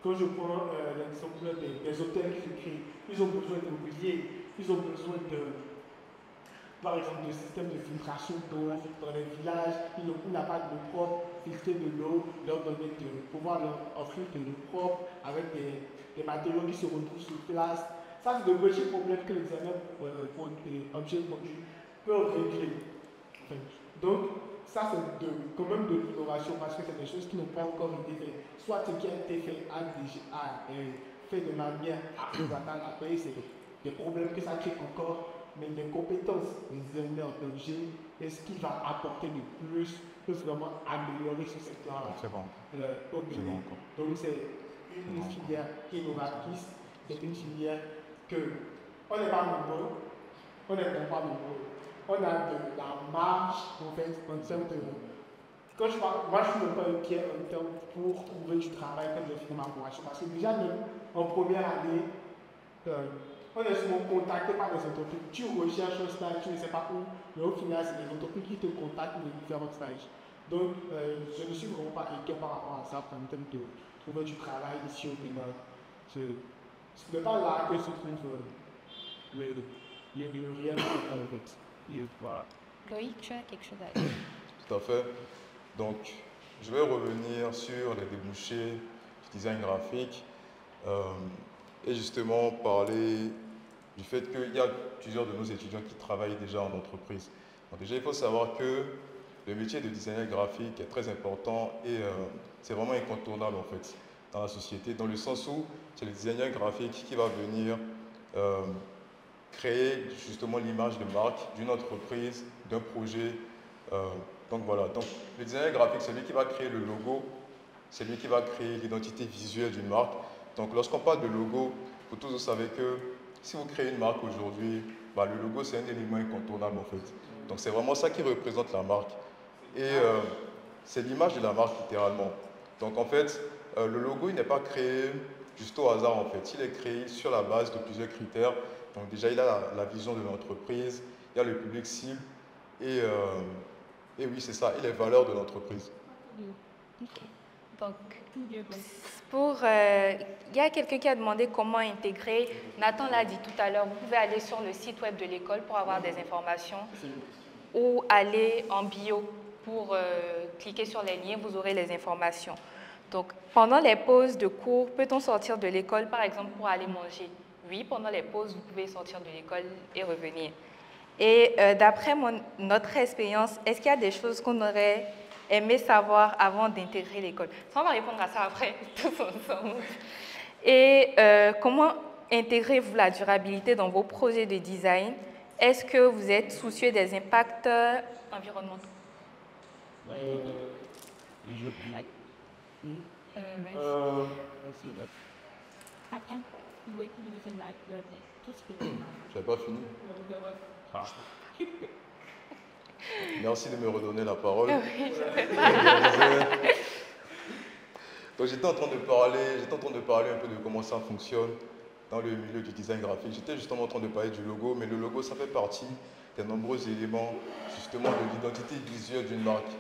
Quand je prends l'exemple des hôtels qui se créent, ils ont besoin de mobilier, ils ont besoin par exemple, de systèmes de filtration d'eau dans les villages, il n'a pas d'eau propre, filtrer de l'eau, pouvoir leur offrir de l'eau propre avec des matériaux qui se retrouvent sur place. Ça, c'est de petits problèmes que les designers objets produits peuvent régler. Donc, ça, c'est quand même de l'innovation parce que c'est des choses qui n'ont pas encore été faites. Soit ce qui a été fait a fait de manière après, c'est des problèmes que ça crée encore. Mais les compétences des designers d'objets est ce qui va apporter le plus peut vraiment améliorer ce secteur-là. C'est bon. Donc c'est une filière innovatrice, c'est une filière que on n'est pas nombreux, on n'est pas nombreux. On a de la marge en fait en termes de. Quand je parle, moi je suis un peu inquiet en termes pour trouver du travail quand j'ai fini ma formation parce que déjà même en première année, on est souvent contacté par des entreprises. Tu recherches un stage, tu ne sais pas où, mais au final, c'est des entreprises qui te contactent pour les différents stages. Donc, je ne suis vraiment pas inquiet par rapport à ça en termes de trouver du travail ici au Bénin. Ce n'est pas là que se trouve les réels en voilà. Loïc, tu as quelque chose à dire? Tout à fait. Donc, je vais revenir sur les débouchés du design graphique et justement parler du fait qu'il y a plusieurs de nos étudiants qui travaillent déjà en entreprise. Donc déjà, il faut savoir que le métier de designer graphique est très important et c'est vraiment incontournable en fait dans la société, dans le sens où c'est le designer graphique qui va venir créer justement l'image de marque d'une entreprise, d'un projet. Donc voilà, donc, le designer graphique, c'est lui qui va créer le logo, c'est lui qui va créer l'identité visuelle d'une marque. Donc lorsqu'on parle de logo, vous tous vous savez que si vous créez une marque aujourd'hui, le logo c'est un élément incontournable en fait. Donc c'est vraiment ça qui représente la marque. Et c'est l'image de la marque littéralement. Donc en fait, le logo il n'est pas créé juste au hasard en fait. Il est créé sur la base de plusieurs critères. Donc déjà il a la vision de l'entreprise, il y a le public cible et oui c'est ça, et les valeurs de l'entreprise. Donc, il y a quelqu'un qui a demandé comment intégrer. Nathan l'a dit tout à l'heure, vous pouvez aller sur le site web de l'école pour avoir des informations ou aller en bio pour cliquer sur les liens, vous aurez les informations. Donc, pendant les pauses de cours, peut-on sortir de l'école, par exemple, pour aller manger? Oui, pendant les pauses, vous pouvez sortir de l'école et revenir. Et d'après notre expérience, est-ce qu'il y a des choses qu'on aurait aimé savoir avant d'intégrer l'école? Ça, on va répondre à ça après, tous ensemble. Et comment intégrez-vous la durabilité dans vos projets de design? Est-ce que vous êtes soucieux des impacts environnementaux? J'avais pas fini. Merci de me redonner la parole. Donc j'étais en train de parler un peu de comment ça fonctionne dans le milieu du design graphique. J'étais justement en train de parler du logo, mais le logo, ça fait partie des nombreux éléments justement de l'identité visuelle d'une marque.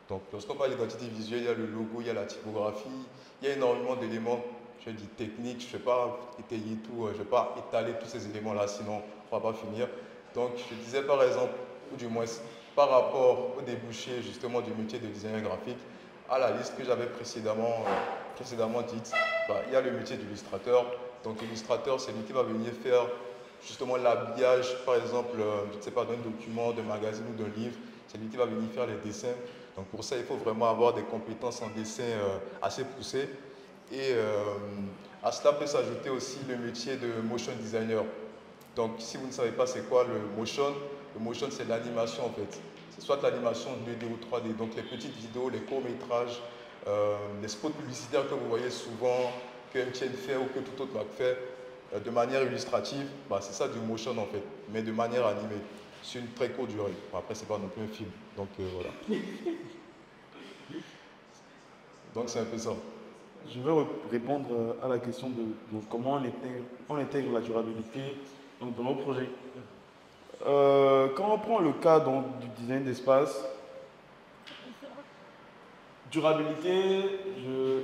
Donc lorsqu'on parle d'identité visuelle, il y a le logo, il y a la typographie, il y a énormément d'éléments, je dis techniques, je ne vais pas étayer tout, je ne vais pas étaler tous ces éléments-là, sinon on ne va pas finir. Donc je disais par exemple, ou du moins par rapport au débouché justement du métier de designer graphique, à la liste que j'avais précédemment dite, il y a le métier d'illustrateur. Donc l'illustrateur, c'est lui qui va venir faire justement l'habillage, par exemple, je ne sais pas, d'un document, d'un magazine ou d'un livre. C'est lui qui va venir faire les dessins. Donc pour ça, il faut vraiment avoir des compétences en dessin assez poussées. Et à cela peut s'ajouter aussi le métier de motion designer. Donc si vous ne savez pas c'est quoi le motion c'est l'animation en fait. C'est soit l'animation 2D ou 3D. Donc les petites vidéos, les courts-métrages, les spots publicitaires que vous voyez souvent, que MTN fait ou que tout autre marque fait, de manière illustrative, c'est ça du motion en fait, mais de manière animée, sur une très courte durée. Après, c'est pas non plus un film, donc voilà. Donc c'est un peu ça. Je vais répondre à la question de comment on intègre la durabilité dans nos projets. Quand on prend le cas du design d'espace, durabilité,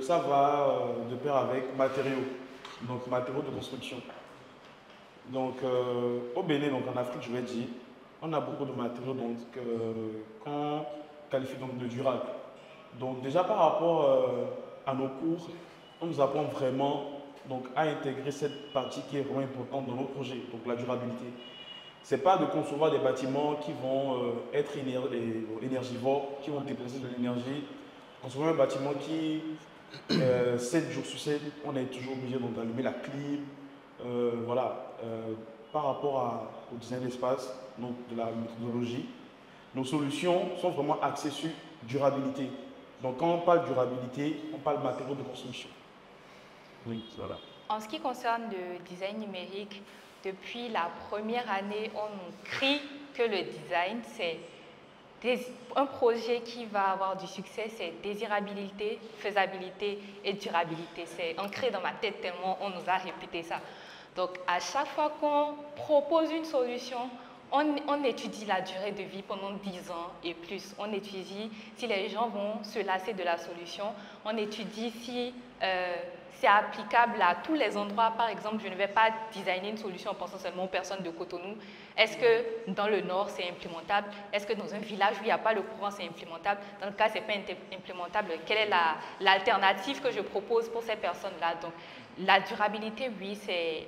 ça va de pair avec matériaux, donc matériaux de construction. Donc au Bénin, donc en Afrique, je vais dire, on a beaucoup de matériaux qu'on qualifie donc de durables. Donc déjà par rapport à nos cours, on nous apprend vraiment donc, à intégrer cette partie qui est vraiment importante dans nos projets, donc la durabilité. Ce n'est pas de concevoir des bâtiments qui vont être énergivores, qui vont dépenser de l'énergie. Concevoir un bâtiment qui, 7 jours sur 7, on est toujours obligé d'allumer la clim. Par rapport au design d'espace, donc de la méthodologie, nos solutions sont vraiment axées sur durabilité. Donc quand on parle durabilité, on parle matériaux de construction. Oui, voilà. En ce qui concerne le design numérique, depuis la première année, on nous crie que le design, c'est un projet qui va avoir du succès, c'est désirabilité, faisabilité et durabilité. C'est ancré dans ma tête tellement on nous a répété ça. Donc, à chaque fois qu'on propose une solution, on étudie la durée de vie pendant 10 ans et plus. On étudie si les gens vont se lasser de la solution. On étudie si c'est applicable à tous les endroits. Par exemple, je ne vais pas designer une solution en pensant seulement aux personnes de Cotonou. Est-ce que dans le nord, c'est implémentable? Est-ce que dans un village où il n'y a pas le courant, c'est implémentable? Dans le cas, ce n'est pas implémentable, quelle est l'alternative que je propose pour ces personnes-là? Donc, la durabilité, oui, c'est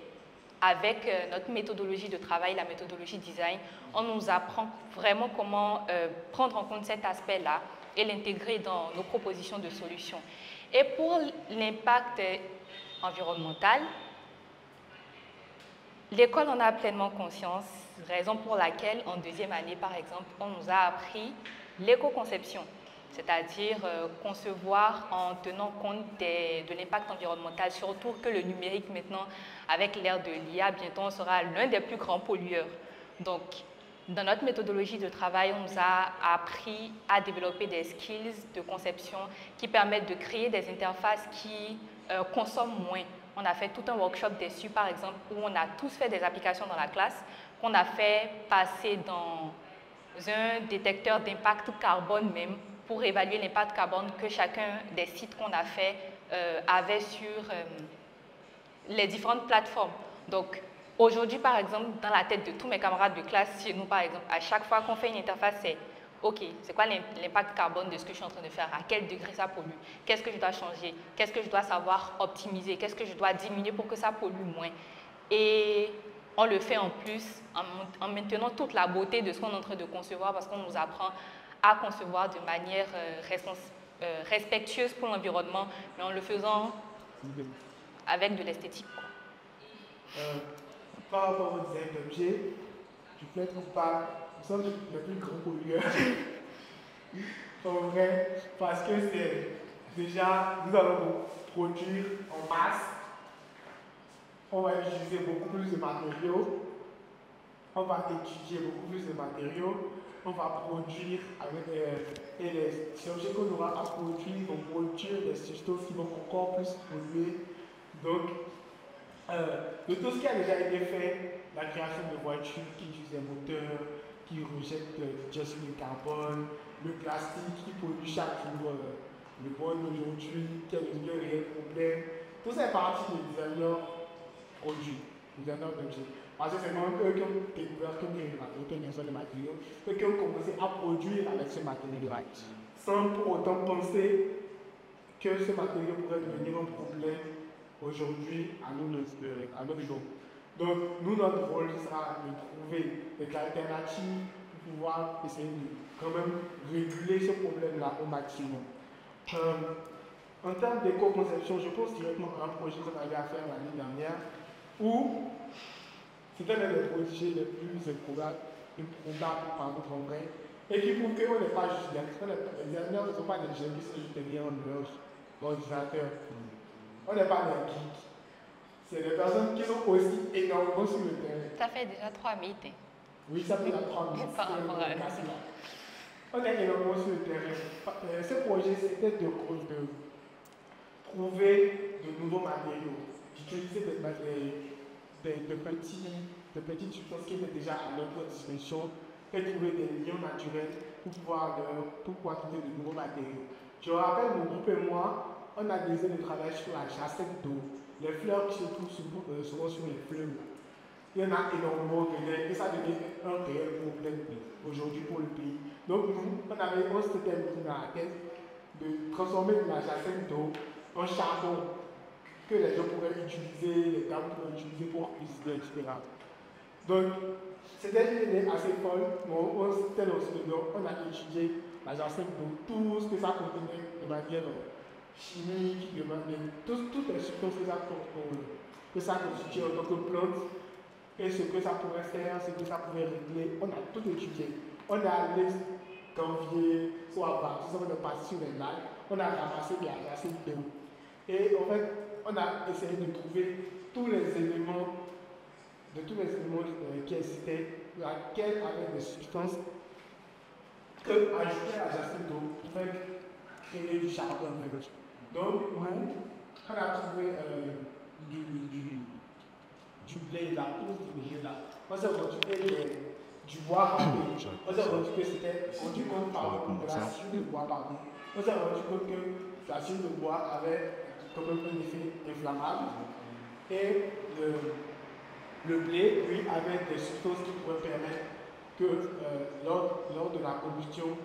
avec notre méthodologie de travail, la méthodologie design, on nous apprend vraiment comment prendre en compte cet aspect-là et l'intégrer dans nos propositions de solutions. Et pour l'impact environnemental, l'école en a pleinement conscience, raison pour laquelle en deuxième année, par exemple, on nous a appris l'éco-conception, c'est-à-dire concevoir en tenant compte de l'impact environnemental, surtout que le numérique maintenant, avec l'ère de l'IA, bientôt on sera l'un des plus grands pollueurs. Donc, dans notre méthodologie de travail, on nous a appris à développer des skills de conception qui permettent de créer des interfaces qui consomment moins. On a fait tout un workshop dessus, par exemple, où on a tous fait des applications dans la classe, qu'on a fait passer dans un détecteur d'impact carbone même, pour évaluer l'impact carbone que chacun des sites qu'on a fait avait sur les différentes plateformes. Donc, aujourd'hui, par exemple, dans la tête de tous mes camarades de classe, chez nous, par exemple, à chaque fois qu'on fait une interface, c'est OK, c'est quoi l'impact carbone de ce que je suis en train de faire? À quel degré ça pollue? Qu'est-ce que je dois changer? Qu'est-ce que je dois savoir optimiser? Qu'est-ce que je dois diminuer pour que ça pollue moins? Et on le fait en plus en maintenant toute la beauté de ce qu'on est en train de concevoir parce qu'on nous apprend à concevoir de manière respectueuse pour l'environnement, mais en le faisant avec de l'esthétique. Par rapport au design d'objets, je peux être pas, nous sommes les plus grands pollueurs. En vrai, parce que Déjà, nous allons produire en masse. On va utiliser beaucoup plus de matériaux. On va étudier beaucoup plus de matériaux. On va produire avec et les objets qu'on aura à produire vont produire des substances qui vont encore plus polluer. Donc, de tout ce qui a déjà été fait, la création de voitures qui utilisent des moteurs, qui rejettent du dioxyde de carbone, le plastique qui pollue chaque jour le monde aujourd'hui, quel est le réel problème. Tout ça est parti des designers produits, designers d'objets. Parce que c'est même eux qui ont découvert tous les matériaux, eux qui ont commencé à produire avec ce matériau, sans pour autant penser que ce matériau pourrait devenir un problème aujourd'hui à notre jour. Donc, nous, notre rôle sera de trouver des alternatives pour pouvoir essayer de quand même réguler ce problème-là au maximum. En termes d'éco-conception, je pense directement à un projet qu'on avait à faire l'année dernière où c'était l'un des projets les plus improbables par notre vrai et qui prouve qu'on n'est pas juste des ingénieurs ne sont pas des génies, c'est juste derrière leurs ordinateurs. On n'est pas des geeks. C'est des personnes qui sont aussi énormément sur le terrain. Ça fait déjà 3 minutes. Oui, ça fait déjà 3 minutes. Par rapport à on est énormément sur le terrain. Ce projet, c'était de trouver de nouveaux matériaux, d'utiliser de petites substances qui étaient déjà à notre disposition et trouver des liens naturels pour pouvoir trouver de nouveaux matériaux. Je rappelle, mon groupe et moi, on a décidé de travailler sur la jacinthe d'eau, les fleurs qui se trouvent souvent sur les fleuves. Il y en a énormément et ça devient un réel problème aujourd'hui pour le pays. Donc nous, on s'était mis dans la tête de transformer la jacinthe d'eau en charbon que les gens pourraient utiliser, les dames pourraient utiliser pour cuisiner, etc. Donc, c'était une idée assez folle, mais on s'était lancé dedans, on a étudié la jacinthe d'eau, tout ce que ça contenait de manière chimique, de manière, toutes les substances que ça constitue en tant que plante, et ce que ça pourrait faire, ce que ça pourrait régler, on a tout étudié. On est allé Ganvier, soit à Bar, on est passé sur les lacs, on a ramassé de la jacinthe d'eau. Et en fait, on a essayé de trouver tous les éléments qui existaient, laquelle avait des substances que ajouter à la jacinthe d'eau pour créer du charbon. Donc, on a trouvé du blé là, on s'est rendu du bois râpé. On s'est rendu que c'était rendu compte de la suie de bois, pardon. On s'est rendu compte que la suie de bois avait comme un effet inflammable et le blé, lui, avait des substances qui pourraient permettre que lors de la combustion,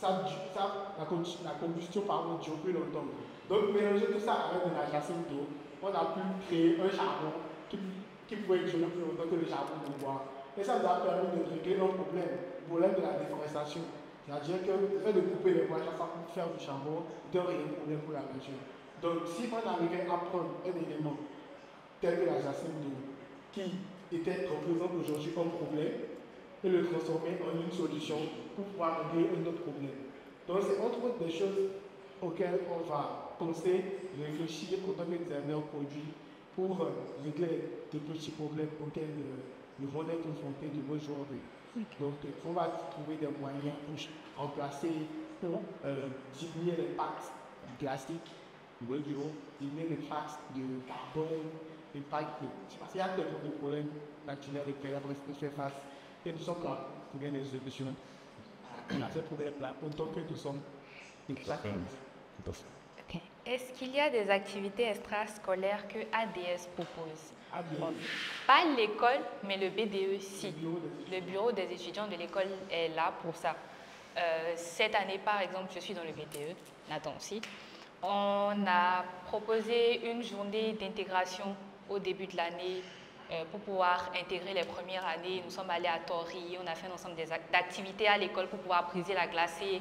la combustion dure plus longtemps. Donc, mélanger tout ça avec de la jacinthe d'eau, on a pu créer un charbon qui pouvait durer plus longtemps que le charbon de bois. Et ça nous a permis de régler un problème de la déforestation. C'est-à-dire que le fait de couper les bois chaque fois pour faire du charbon, c'est un réel problème pour la nature. Donc, si on arrivait à prendre un élément tel que la jacinthe d'eau, qui représente aujourd'hui un problème, et le transformer en une solution pour pouvoir régler un autre problème. Donc, c'est entre autres des choses auxquelles on va penser, réfléchir en tant que designer produit pour régler des petits problèmes auxquels le monde est confronté de nos jours. Donc, on va trouver des moyens pour remplacer, diminuer l'impact du plastique, diminuer l'impact de carbone, l'impact de. Parce qu'il y a tellement de problèmes naturels et qu'on va faire face. Et nous sommes là pour gagner des solutions à ce problème-là, en tant que nous sommes des classes. Okay. Est-ce qu'il y a des activités extrascolaires que ADS propose? Bon, pas l'école, mais le BDE, si. Le bureau des étudiants de l'école est là pour ça. Cette année, par exemple, je suis dans le BDE, Nathan aussi. On a proposé une journée d'intégration au début de l'année pour pouvoir intégrer les premières années. Nous sommes allés à Tori, on a fait un ensemble d'activités à l'école pour pouvoir briser la glace et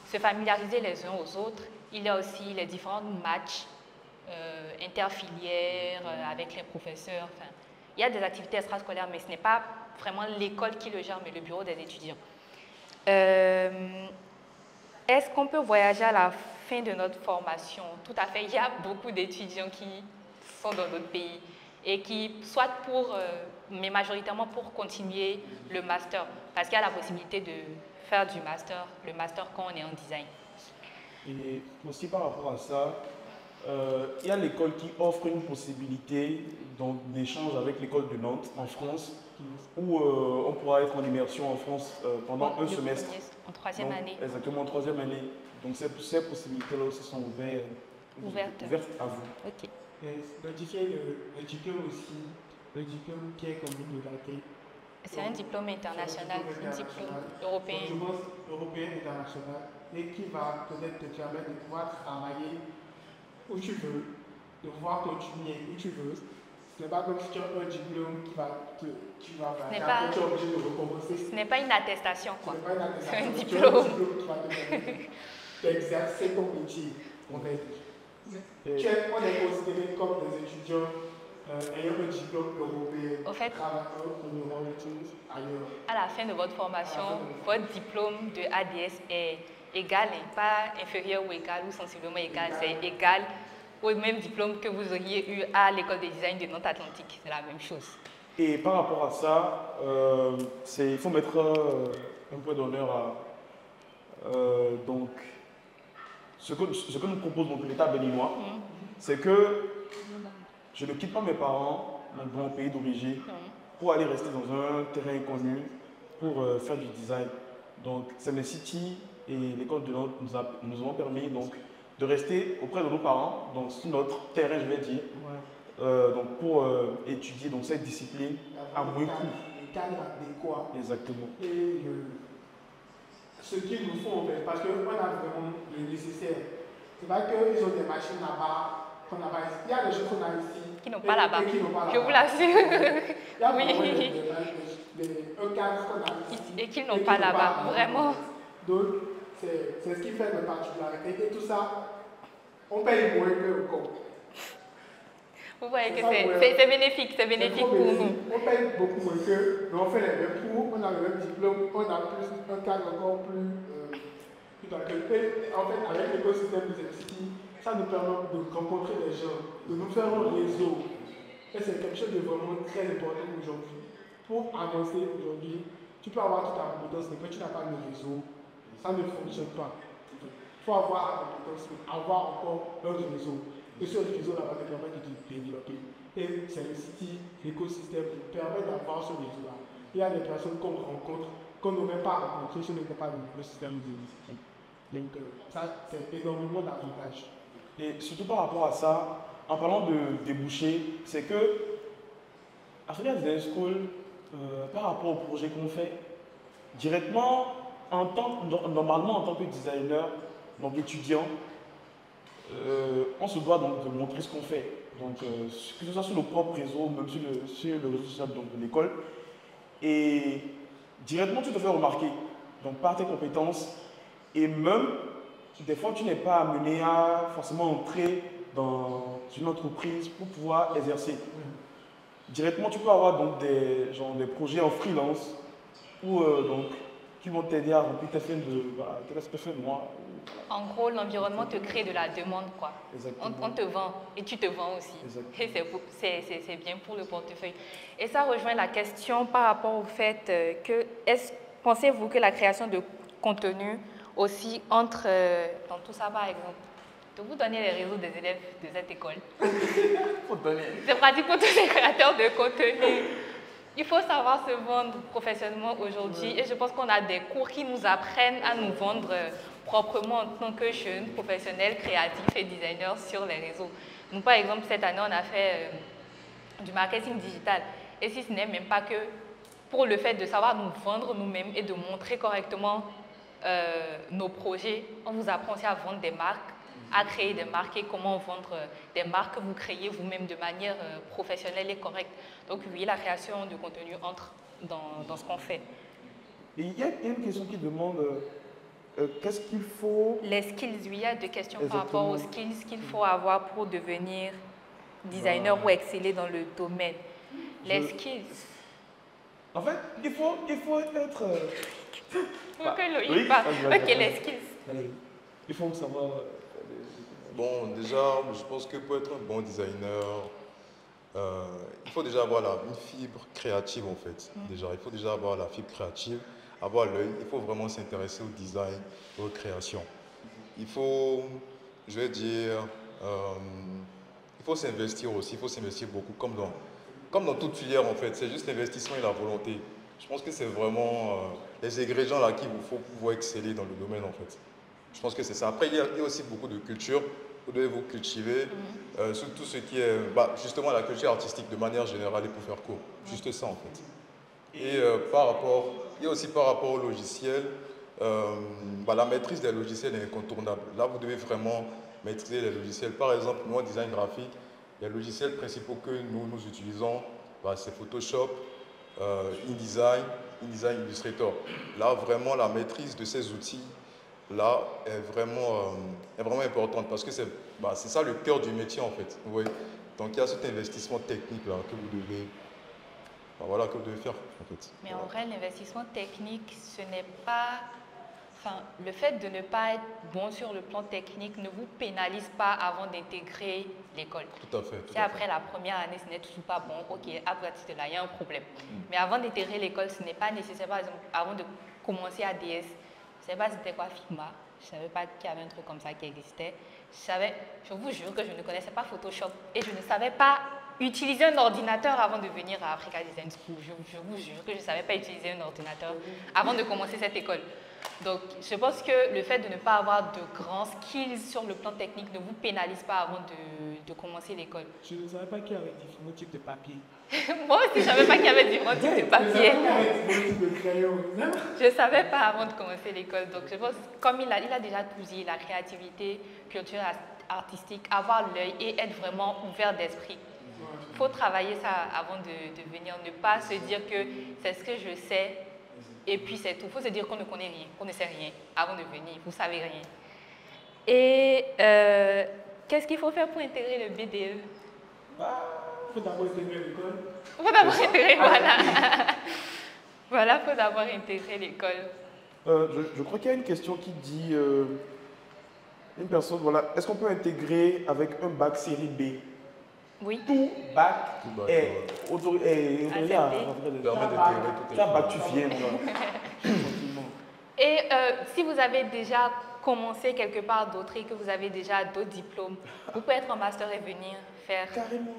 se familiariser les uns aux autres. Il y a aussi les différents matchs interfilières avec les professeurs. Enfin, il y a des activités extrascolaires, mais ce n'est pas vraiment l'école qui le gère, mais le bureau des étudiants. Est-ce qu'on peut voyager à la fin de notre formation, tout à fait, il y a beaucoup d'étudiants qui sont dans notre pays et qui, soit pour, mais majoritairement pour continuer le master, parce qu'il y a la possibilité de faire du master, le master quand on est en design. Et aussi par rapport à ça, il y a l'école qui offre une possibilité d'échange avec l'école de Nantes en France, où on pourra être en immersion en France pendant un semestre. En troisième année. Exactement, en troisième année. Donc ces possibilités-là aussi sont ouvertes à vous. Ok. Notifier le diplôme aussi, le diplôme qui est commun de la tête. C'est un diplôme international, un diplôme européen. Je pense européen international, et qui va peut-être te permettre de pouvoir travailler où tu veux, de pouvoir continuer où tu veux. Ce n'est pas comme si tu as un diplôme qui va tu es obligé de recommencer. Ce n'est pas une attestation, quoi. Ce n'est pas une attestation. C'est un Tu diplôme. as un diplôme qui va te permettre d'exercer ton métier. On est considéré comme des étudiants ayant un diplôme européen. Au fait, ailleurs. à la fin de votre formation, votre diplôme de ADS est égal, et pas inférieur ou égal ou sensiblement égal, c'est égal au même diplôme que vous auriez eu à l'école de design de Nantes Atlantique. C'est la même chose. Et par rapport à ça, il faut mettre un point d'honneur à donc, ce que nous propose l'État béninois, c'est que je ne quitte pas mes parents dans mon pays d'origine pour aller rester dans un terrain inconnu pour faire du design. Donc, City et l'école de Nantes nous ont permis donc, de rester auprès de nos parents, donc sur notre terrain, je vais dire, donc pour étudier donc, cette discipline à moins coût. Le cadre adéquat. Exactement. Et ce qu'il nous faut, en fait, parce qu'on a vraiment le nécessaire. C'est pas qu'ils ont des machines là-bas, qu'on n'a pas ici. Il y a des choses qu'on a ici. Qui n'ont pas là-bas. Je vous l'assure. Il y a un cadre qu'on a ici. Et qu'ils n'ont pas là-bas, vraiment. Donc, c'est ce qui fait la particularité. Et tout ça, on paye moins que le compte. Vous voyez que c'est bénéfique pour nous. On paye beaucoup moins que, mais on fait les mêmes cours, on a le même diplôme, on a un cadre encore plus d'accueil. En fait, avec l'écosystème de City, ça nous permet de rencontrer des gens, de nous faire un réseau. Et c'est quelque chose de vraiment très important aujourd'hui. Pour avancer aujourd'hui, tu peux avoir toute ta compétence, mais quand tu n'as pas le réseau, ça ne fonctionne pas. Il faut avoir la compétence, avoir encore un réseau. Et ce réseau-là va te permettre de te développer. Et c'est le City, l'écosystème qui permet d'avoir ce réseau-là. Il y a des personnes qu'on rencontre, qu'on n'aurait pas rencontrées si on n'était pas dans le système de City. Donc ça, c'est énormément d'avantages. Et surtout par rapport à ça, en parlant de débouchés, c'est que Africa Design School, par rapport au projet qu'on fait, directement, normalement en tant que designer, donc étudiant, on se doit donc de montrer ce qu'on fait. Donc, que ce soit sur nos propres réseaux, même sur le réseau social de l'école. Et directement, tu te fais remarquer donc, par tes compétences. Et même, des fois, tu n'es pas amené à forcément entrer dans une entreprise pour pouvoir exercer. Directement, tu peux avoir donc, des projets en freelance ou donc, qui vont t'aider à remplir tes fins de mois. En gros, l'environnement te crée de la demande, quoi. On te vend et tu te vends aussi. Exactement. Et c'est bien pour le portefeuille. Et ça rejoint la question par rapport au fait que, pensez-vous que la création de contenu aussi entre dans tout ça, par exemple, de vous donner les réseaux des élèves de cette école. C'est pratique pour tous les créateurs de contenu. Il faut savoir se vendre professionnellement aujourd'hui et je pense qu'on a des cours qui nous apprennent à nous vendre proprement en tant que jeunes professionnels, créatifs et designers sur les réseaux. Nous, par exemple, cette année, on a fait du marketing digital. Et si ce n'est même pas que pour le fait de savoir nous vendre nous-mêmes et de montrer correctement nos projets, on vous apprend aussi à vendre des marques, à créer des marques et comment vendre des marques que vous créez vous-même de manière professionnelle et correcte. Donc oui, la création de contenu entre dans ce qu'on fait. Et il y a une question qui demande qu'est-ce qu'il faut... Les skills, oui, il y a deux questions par rapport aux skills qu'il faut avoir pour devenir designer ou exceller dans le domaine. Les skills. En fait, il faut être... Ok, les skills. Il faut savoir. Bon, déjà, je pense que pour être un bon designer, il faut déjà avoir une fibre créative en fait. Déjà, il faut déjà avoir la fibre créative, avoir l'œil. Il faut vraiment s'intéresser au design, aux créations. Il faut, je vais dire, il faut s'investir aussi. Il faut s'investir beaucoup, comme dans toute filière en fait. C'est juste l'investissement et la volonté. Je pense que c'est vraiment les ingrédients là qu'il vous faut pour pouvoir exceller dans le domaine en fait. Je pense que c'est ça. Après, il y a aussi beaucoup de culture. Vous devez vous cultiver sur tout ce qui est justement la culture artistique de manière générale et pour faire court. Juste ça en fait. Et il y a aussi par rapport au logiciel, la maîtrise des logiciels est incontournable. Là, vous devez vraiment maîtriser les logiciels. Par exemple, nous en design graphique, les logiciels principaux que nous utilisons, c'est Photoshop, InDesign Illustrator. Là, vraiment, la maîtrise de ces outils là est vraiment importante parce que c'est ça le cœur du métier en fait. Vous voyez. Donc il y a cet investissement technique là que vous devez, que vous devez faire en fait. Mais en vrai, l'investissement technique, ce n'est pas... Enfin, le fait de ne pas être bon sur le plan technique ne vous pénalise pas avant d'intégrer l'école. Tout à fait. Si après la première année, ce n'est toujours pas bon, ok, à partir de là, il y a un problème. Mais avant d'intégrer l'école, ce n'est pas nécessaire. Par exemple, avant de commencer ADS, je ne savais pas c'était quoi Figma, je ne savais pas qu'il y avait un truc comme ça qui existait. Je vous jure que je ne connaissais pas Photoshop et je ne savais pas utiliser un ordinateur avant de venir à Africa Design School. Je vous jure que je ne savais pas utiliser un ordinateur avant de commencer cette école. Donc, je pense que le fait de ne pas avoir de grands skills sur le plan technique ne vous pénalise pas avant de commencer l'école. Je ne savais pas qu'il y avait différents types de papier. Moi aussi, je ne savais pas qu'il y avait différents types de papier. Je ne savais pas avant de commencer l'école. Donc, je pense comme il a déjà tout dit, la créativité, culture artistique, avoir l'œil et être vraiment ouvert d'esprit. Il faut travailler ça avant de venir. Ne pas se dire que c'est ce que je sais. Et puis c'est tout. Il faut se dire qu'on ne connaît rien, qu'on ne sait rien avant de venir. Vous ne savez rien. Et qu'est-ce qu'il faut faire pour intégrer le BDE? Il faut d'abord intégrer l'école. Il faut d'abord intégrer, voilà. Voilà, il faut d'abord intégrer l'école. Je crois qu'il y a une question qui dit, une personne, voilà, est-ce qu'on peut intégrer avec un bac série B? Oui. Tout bac est autorisé à bac tu viens. Et si vous avez déjà commencé quelque part d'autre et que vous avez déjà d'autres diplômes, vous pouvez être en master et venir faire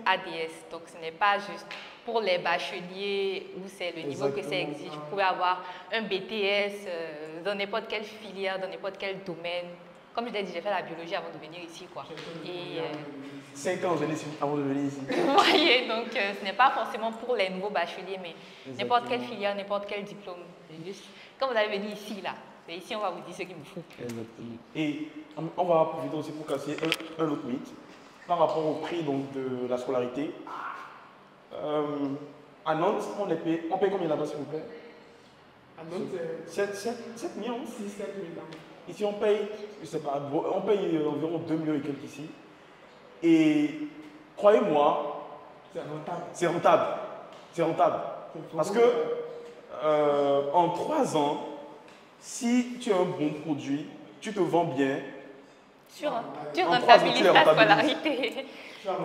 ADS. Donc ce n'est pas juste pour les bacheliers où c'est le niveau que ça exige. Vous pouvez avoir un BTS dans n'importe quelle filière, dans n'importe quel domaine. Comme je l'ai dit, j'ai fait la biologie avant de venir ici, quoi. Et 5 ans avant de venir ici. Vous voyez, donc ce n'est pas forcément pour les nouveaux bacheliers, mais n'importe quelle filière, n'importe quel diplôme. Juste, quand vous allez venir ici, là, c'est ici on va vous dire ce qu'il vous faut. Exactement. Et on va profiter aussi pour casser un autre mythe par rapport au prix donc, de la scolarité. À Nantes, on paye combien là-bas, s'il vous plaît? À Nantes, 7 millions. 6-7 millions. Ici, on paye, je sais pas, on paye environ 2 millions et quelques ici. Et croyez-moi, c'est rentable. C'est rentable. C'est rentable. Parce que en 3 ans, si tu as un bon produit, tu te vends bien. Tu rentabilises ta scolarité.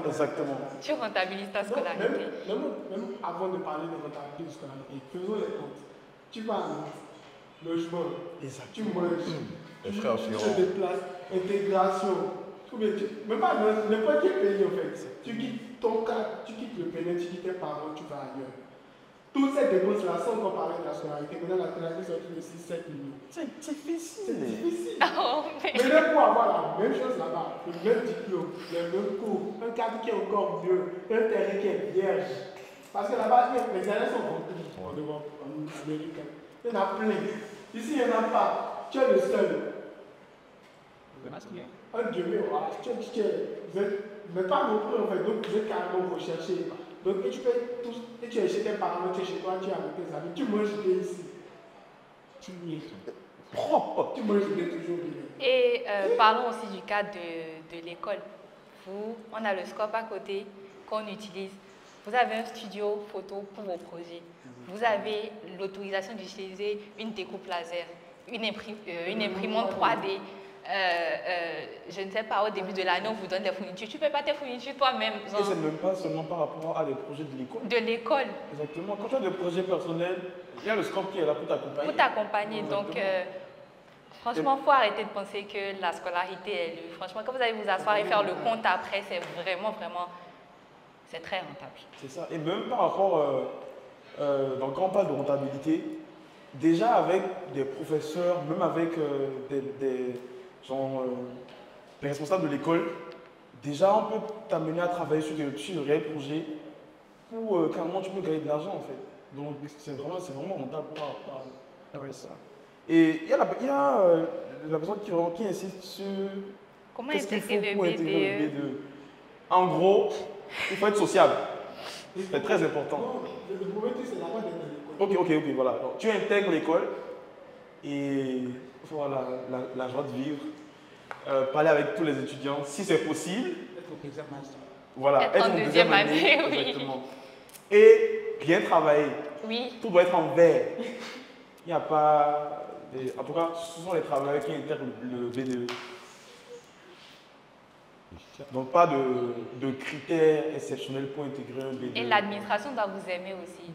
Exactement. Tu rentabilises ta scolarité. Même avant de parler de rentabilité de scolarité, faisons les comptes. Tu vas à logement, tu manges, tu te déplaces, intégration. Même pas n'importe quel pays en fait. Tu quittes ton cas, tu quittes le pays, tu quittes tes parents, tu vas ailleurs. Toutes ces dépenses-là, sans encore parler de la scolarité, maintenant la scolarité c'est autour de 6-7 millions. C'est difficile. C'est difficile. Oh, mais même pour avoir la même chose là-bas, le même diplôme, le même cours, un cadre qui est encore mieux, un terrain qui est vierge. Parce que là-bas, les salaires sont compris en Europe, en Amérique. Il y en a plein. Ici, il n'y en a pas. Tu es le seul. Un demi, mais pas non plus en fait, donc vous êtes carrément recherché. Donc et tu fais tout, et tu es chez tes parents, tu es chez toi, tu es avec tes amis, tu manges bien ici. Tu y es propre, tu manges bien toujours bien. Et parlons aussi du cas de l'école. On a le scope à côté qu'on utilise. Vous avez un studio photo pour vos projets. Vous avez l'autorisation d'utiliser une découpe laser, une imprimante 3D, je ne sais pas, au début de l'année, on vous donne des fournitures. Tu ne fais pas tes fournitures toi-même. Et c'est même pas seulement par rapport à des projets de l'école. De l'école. Exactement. Quand tu as des projets personnels, il y a le SCOP qui est là pour t'accompagner. Pour t'accompagner. Donc, franchement, il faut arrêter de penser que la scolarité est le... Franchement, quand vous allez vous asseoir et faire le compte après, c'est vraiment, c'est très rentable. C'est ça. Et même par rapport, donc quand on parle de rentabilité, déjà avec des professeurs, même avec des responsables de l'école, déjà on peut t'amener à travailler sur de réels projets où carrément tu peux gagner de l'argent en fait. Donc c'est vraiment rentable par ça. Et il y a la personne qui insiste sur comment intégrer le BDE. En gros, il faut être sociable. C'est très important. Le premier truc, c'est la base de l'école. Ok, voilà. Donc, tu intègres l'école et voilà, la joie de vivre. Parler avec tous les étudiants, si c'est possible. Être au deuxième année. Voilà, être en deuxième année, oui. Exactement. Et bien travailler. Oui. Tout doit être en vert. Il n'y a pas... En tout cas, ce sont les travailleurs qui intègrent le BDE. Donc pas de critères exceptionnels pour intégrer un BDE. Et l'administration doit vous aimer aussi.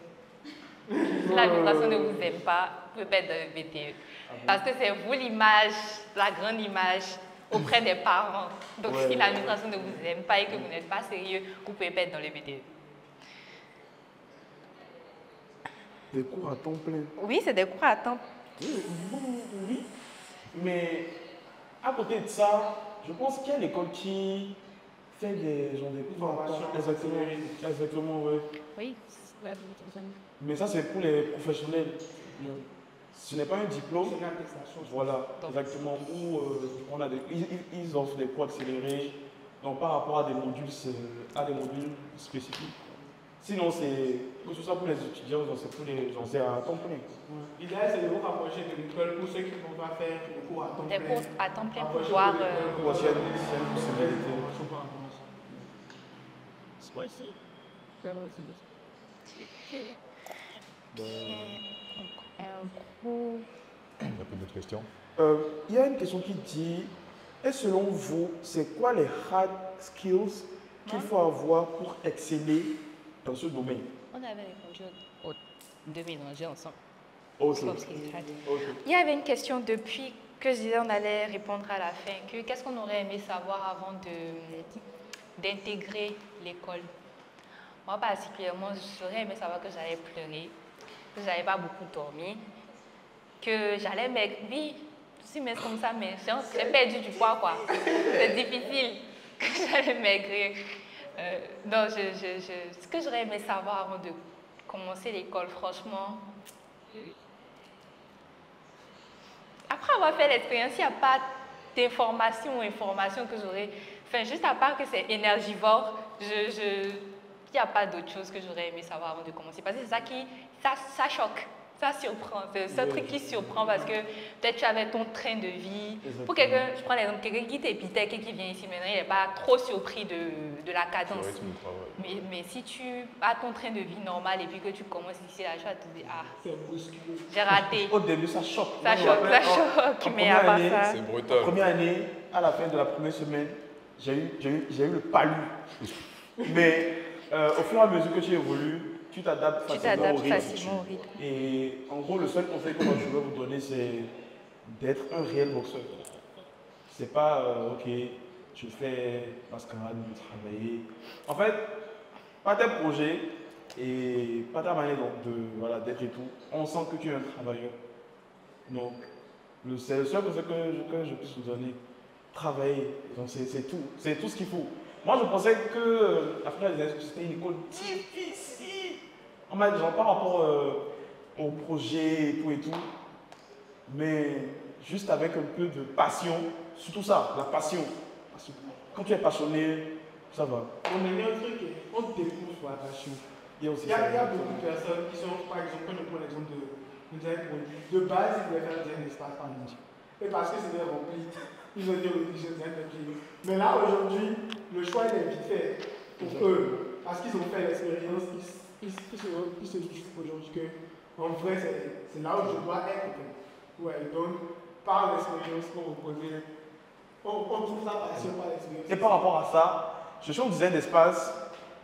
Si l'administration ne vous aime pas, vous pouvez pas être dans le BDE. Parce que c'est vous l'image, la grande image auprès des parents. Donc si l'administration ne vous aime pas et que vous n'êtes pas sérieux, vous ne pouvez pas être dans le BDE. Des cours à temps plein. Oui, c'est des cours à temps. Oui. Mais à côté de ça, je pense qu'il y a l'école qui fait des formations. Exactement, oui. Oui. Mais ça, c'est pour les professionnels. Ce n'est pas un diplôme. C'est une attestation. Voilà, exactement. Où ils offrent des cours accélérés, donc par rapport à des modules spécifiques. Sinon, que ce soit pour les étudiants, c'est pour les gens, c'est à temps plein. L'idéal, c'est de vous rapprocher de l'école pour ceux qui ne vont pas faire des cours à temps plein. Des cours à temps plein pour voir. C'est une possibilité. Il y a plus d'autres questions? Il y a une question qui dit, et selon vous, c'est quoi les hard skills qu'il faut avoir pour exceller dans ce domaine? On avait répondu au 2 mélangés ensemble. Okay. Il y avait une question depuis que je disais on allait répondre à la fin, que qu'est-ce qu'on aurait aimé savoir avant d'intégrer l'école. Moi particulièrement, j'aurais aimé savoir que j'allais pleurer, que j'avais pas beaucoup dormi, que j'allais maigrir. Oui, je suis mince comme ça, mais j'ai perdu du poids quoi. C'est difficile que j'allais maigrir. Non, ce que j'aurais aimé savoir avant de commencer l'école, franchement, après avoir fait l'expérience, il n'y a pas d'information ou information que j'aurais, enfin juste à part que c'est énergivore, il n'y a pas d'autre chose que j'aurais aimé savoir avant de commencer, parce que c'est ça choque. Ça surprend, c'est ce truc qui surprend parce que peut-être tu avais ton train de vie. Exactement. Pour quelqu'un, je prends l'exemple, quelqu'un qui t'épithèque et qui vient ici maintenant, il n'est pas trop surpris de la cadence. Mais si tu as ton train de vie normal et puis que tu commences ici, là, tu vas te dire, ah, j'ai raté. Au début, ça choque. Ça choque, mais à part ça. C'est brutal. La première année, à la fin de la première semaine, j'ai eu le palu. Mais au fur et à mesure que tu évolues, tu t'adaptes facilement au rythme. Et en gros, le seul conseil que moi je veux vous donner, c'est d'être un réel boxeur. C'est pas, ok, tu fais mascarade, de travailler. En fait, pas tes projets et pas ta manière d'être et tout, on sent que tu es un travailleur. Donc, c'est le seul conseil que je puisse vous donner. Travailler, c'est tout. C'est tout ce qu'il faut. Moi, je pensais que l'Afrique des Instituts, c'était une école difficile. En fait, genre par rapport au projet et tout, mais juste avec un peu de passion, surtout ça, la passion. Quand tu es passionné, ça va. On a mis un truc, on découvre sur la passion. Il y a beaucoup de personnes qui sont, par exemple, quand je prends l'exemple de base, ils voulaient faire un espace en ligne. Et parce que c'était rempli, ils ont dit oui, je viens de payer. Mais là, aujourd'hui, le choix est vite fait pour eux. Parce qu'ils ont fait l'expérience, ils se disent aujourd'hui que, en vrai, c'est là où je dois être. Ouais, donc, par l'expérience qu'on reconnaît On trouve ça passion par l'expérience. Et par rapport à ça, je suis en design d'espace,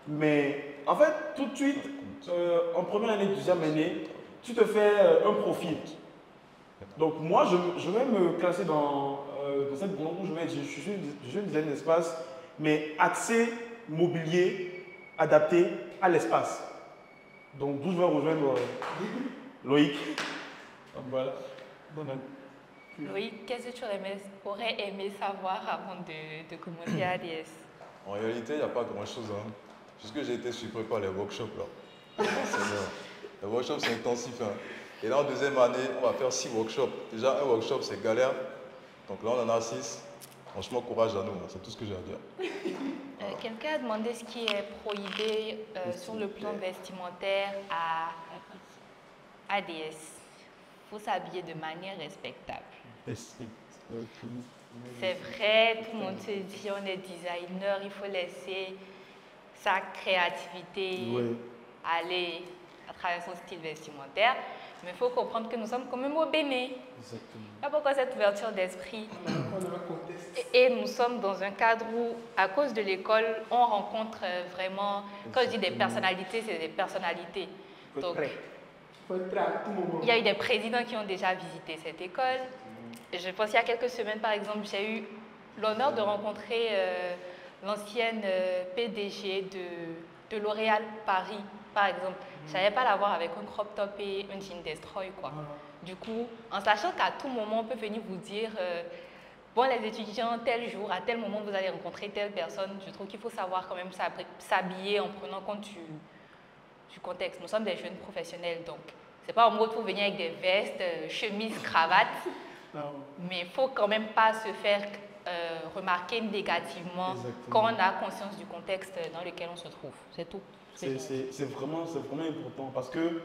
mais en fait, tout de suite, en première année, deuxième année, tu te fais un profil. Donc moi, je vais me classer dans cette branche où je suis un design d'espace, mais axé mobilier adapté à l'espace. Donc d'où je vais rejoindre Loïc. Donc voilà. Loïc, qu'est-ce que tu aurais aimé savoir avant de commencer à ADS? En réalité, il n'y a pas grand-chose. Hein. Puisque j'ai été surpris par les workshops là. Les workshops, c'est intensif. Hein. Et là, en deuxième année, on va faire 6 workshops. Déjà, un workshop, c'est galère. Donc là, on en a 6. Franchement, courage à nous. Hein. C'est tout ce que j'ai à dire. Quelqu'un a demandé ce qui est prohibé sur le plan vestimentaire à ADS. Il faut s'habiller de manière respectable. C'est vrai, tout le monde se dit on est designer, il faut laisser sa créativité aller à travers son style vestimentaire. Mais il faut comprendre que nous sommes quand même au Bénin. Exactement. Là, pourquoi cette ouverture d'esprit? Et nous sommes dans un cadre où, à cause de l'école, on rencontre vraiment, quand je dis des personnalités, c'est des personnalités. Donc, il y a eu des présidents qui ont déjà visité cette école. Je pense qu'il y a quelques semaines, par exemple, j'ai eu l'honneur de rencontrer l'ancienne PDG de L'Oréal Paris, par exemple. Je ne savais pas la voir avec un crop top et un jean destroy, quoi. Du coup, en sachant qu'à tout moment, on peut venir vous dire, bon, les étudiants, tel jour, à tel moment, vous allez rencontrer telle personne, je trouve qu'il faut savoir quand même s'habiller en prenant compte du contexte. Nous sommes des jeunes professionnels, donc c'est pas en mode pour venir avec des vestes, chemises, cravates, mais il ne faut quand même pas se faire remarquer négativement quand on a conscience du contexte dans lequel on se trouve. C'est tout. C'est vraiment important parce que